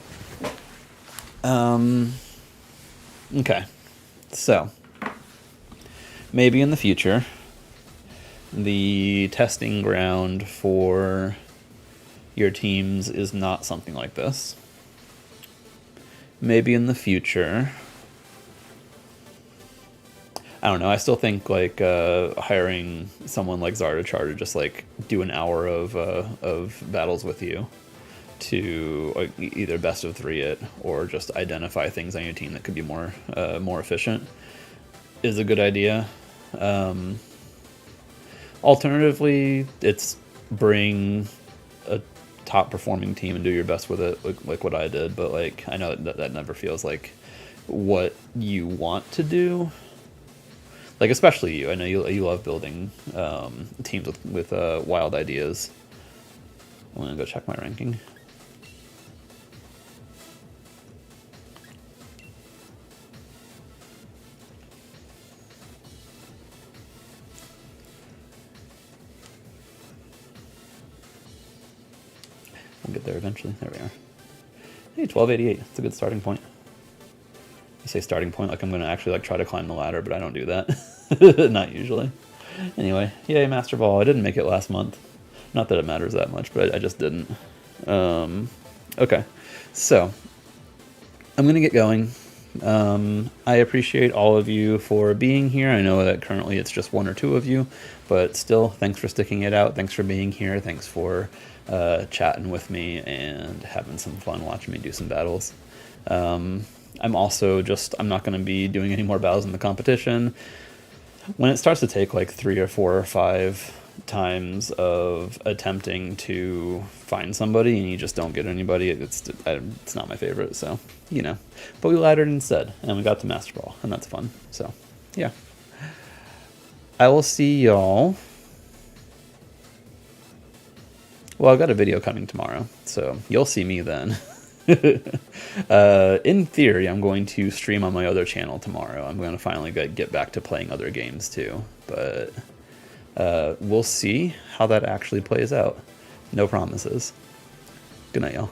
Okay. So. Maybe in the future, the testing ground for your teams is not something like this. Maybe in the future, I don't know, I still think like hiring someone like Zardochar to just like do an hour of battles with you to like, either best of 3 it or just identify things on your team that could be more efficient is a good idea. Alternatively, it's bring a top performing team and do your best with it, like what I did, but like I know that never feels like what you want to do. Like especially you, I know you love building teams with wild ideas. I'm gonna go check my ranking. We'll get there eventually. There we are. Hey, 1288. That's a good starting point. I say starting point like I'm going to actually like try to climb the ladder, but I don't do that. Not usually. Anyway, yay, Master Ball. I didn't make it last month. Not that it matters that much, but I just didn't. Okay, so I'm going to get going. I appreciate all of you for being here. I know that currently it's just 1 or 2 of you, but still, thanks for sticking it out. Thanks for being here. Thanks for chatting with me and having some fun watching me do some battles. I'm also I'm not going to be doing any more battles in the competition. When it starts to take like 3 or 4 or 5 times of attempting to find somebody and you just don't get anybody, it's not my favorite, so, you know. But we laddered instead, and we got to Master Ball, and that's fun, so, yeah. I will see y'all. Well, I've got a video coming tomorrow, so you'll see me then. In theory, I'm going to stream on my other channel tomorrow. I'm going to finally get back to playing other games too, but we'll see how that actually plays out. No promises. Good night, y'all.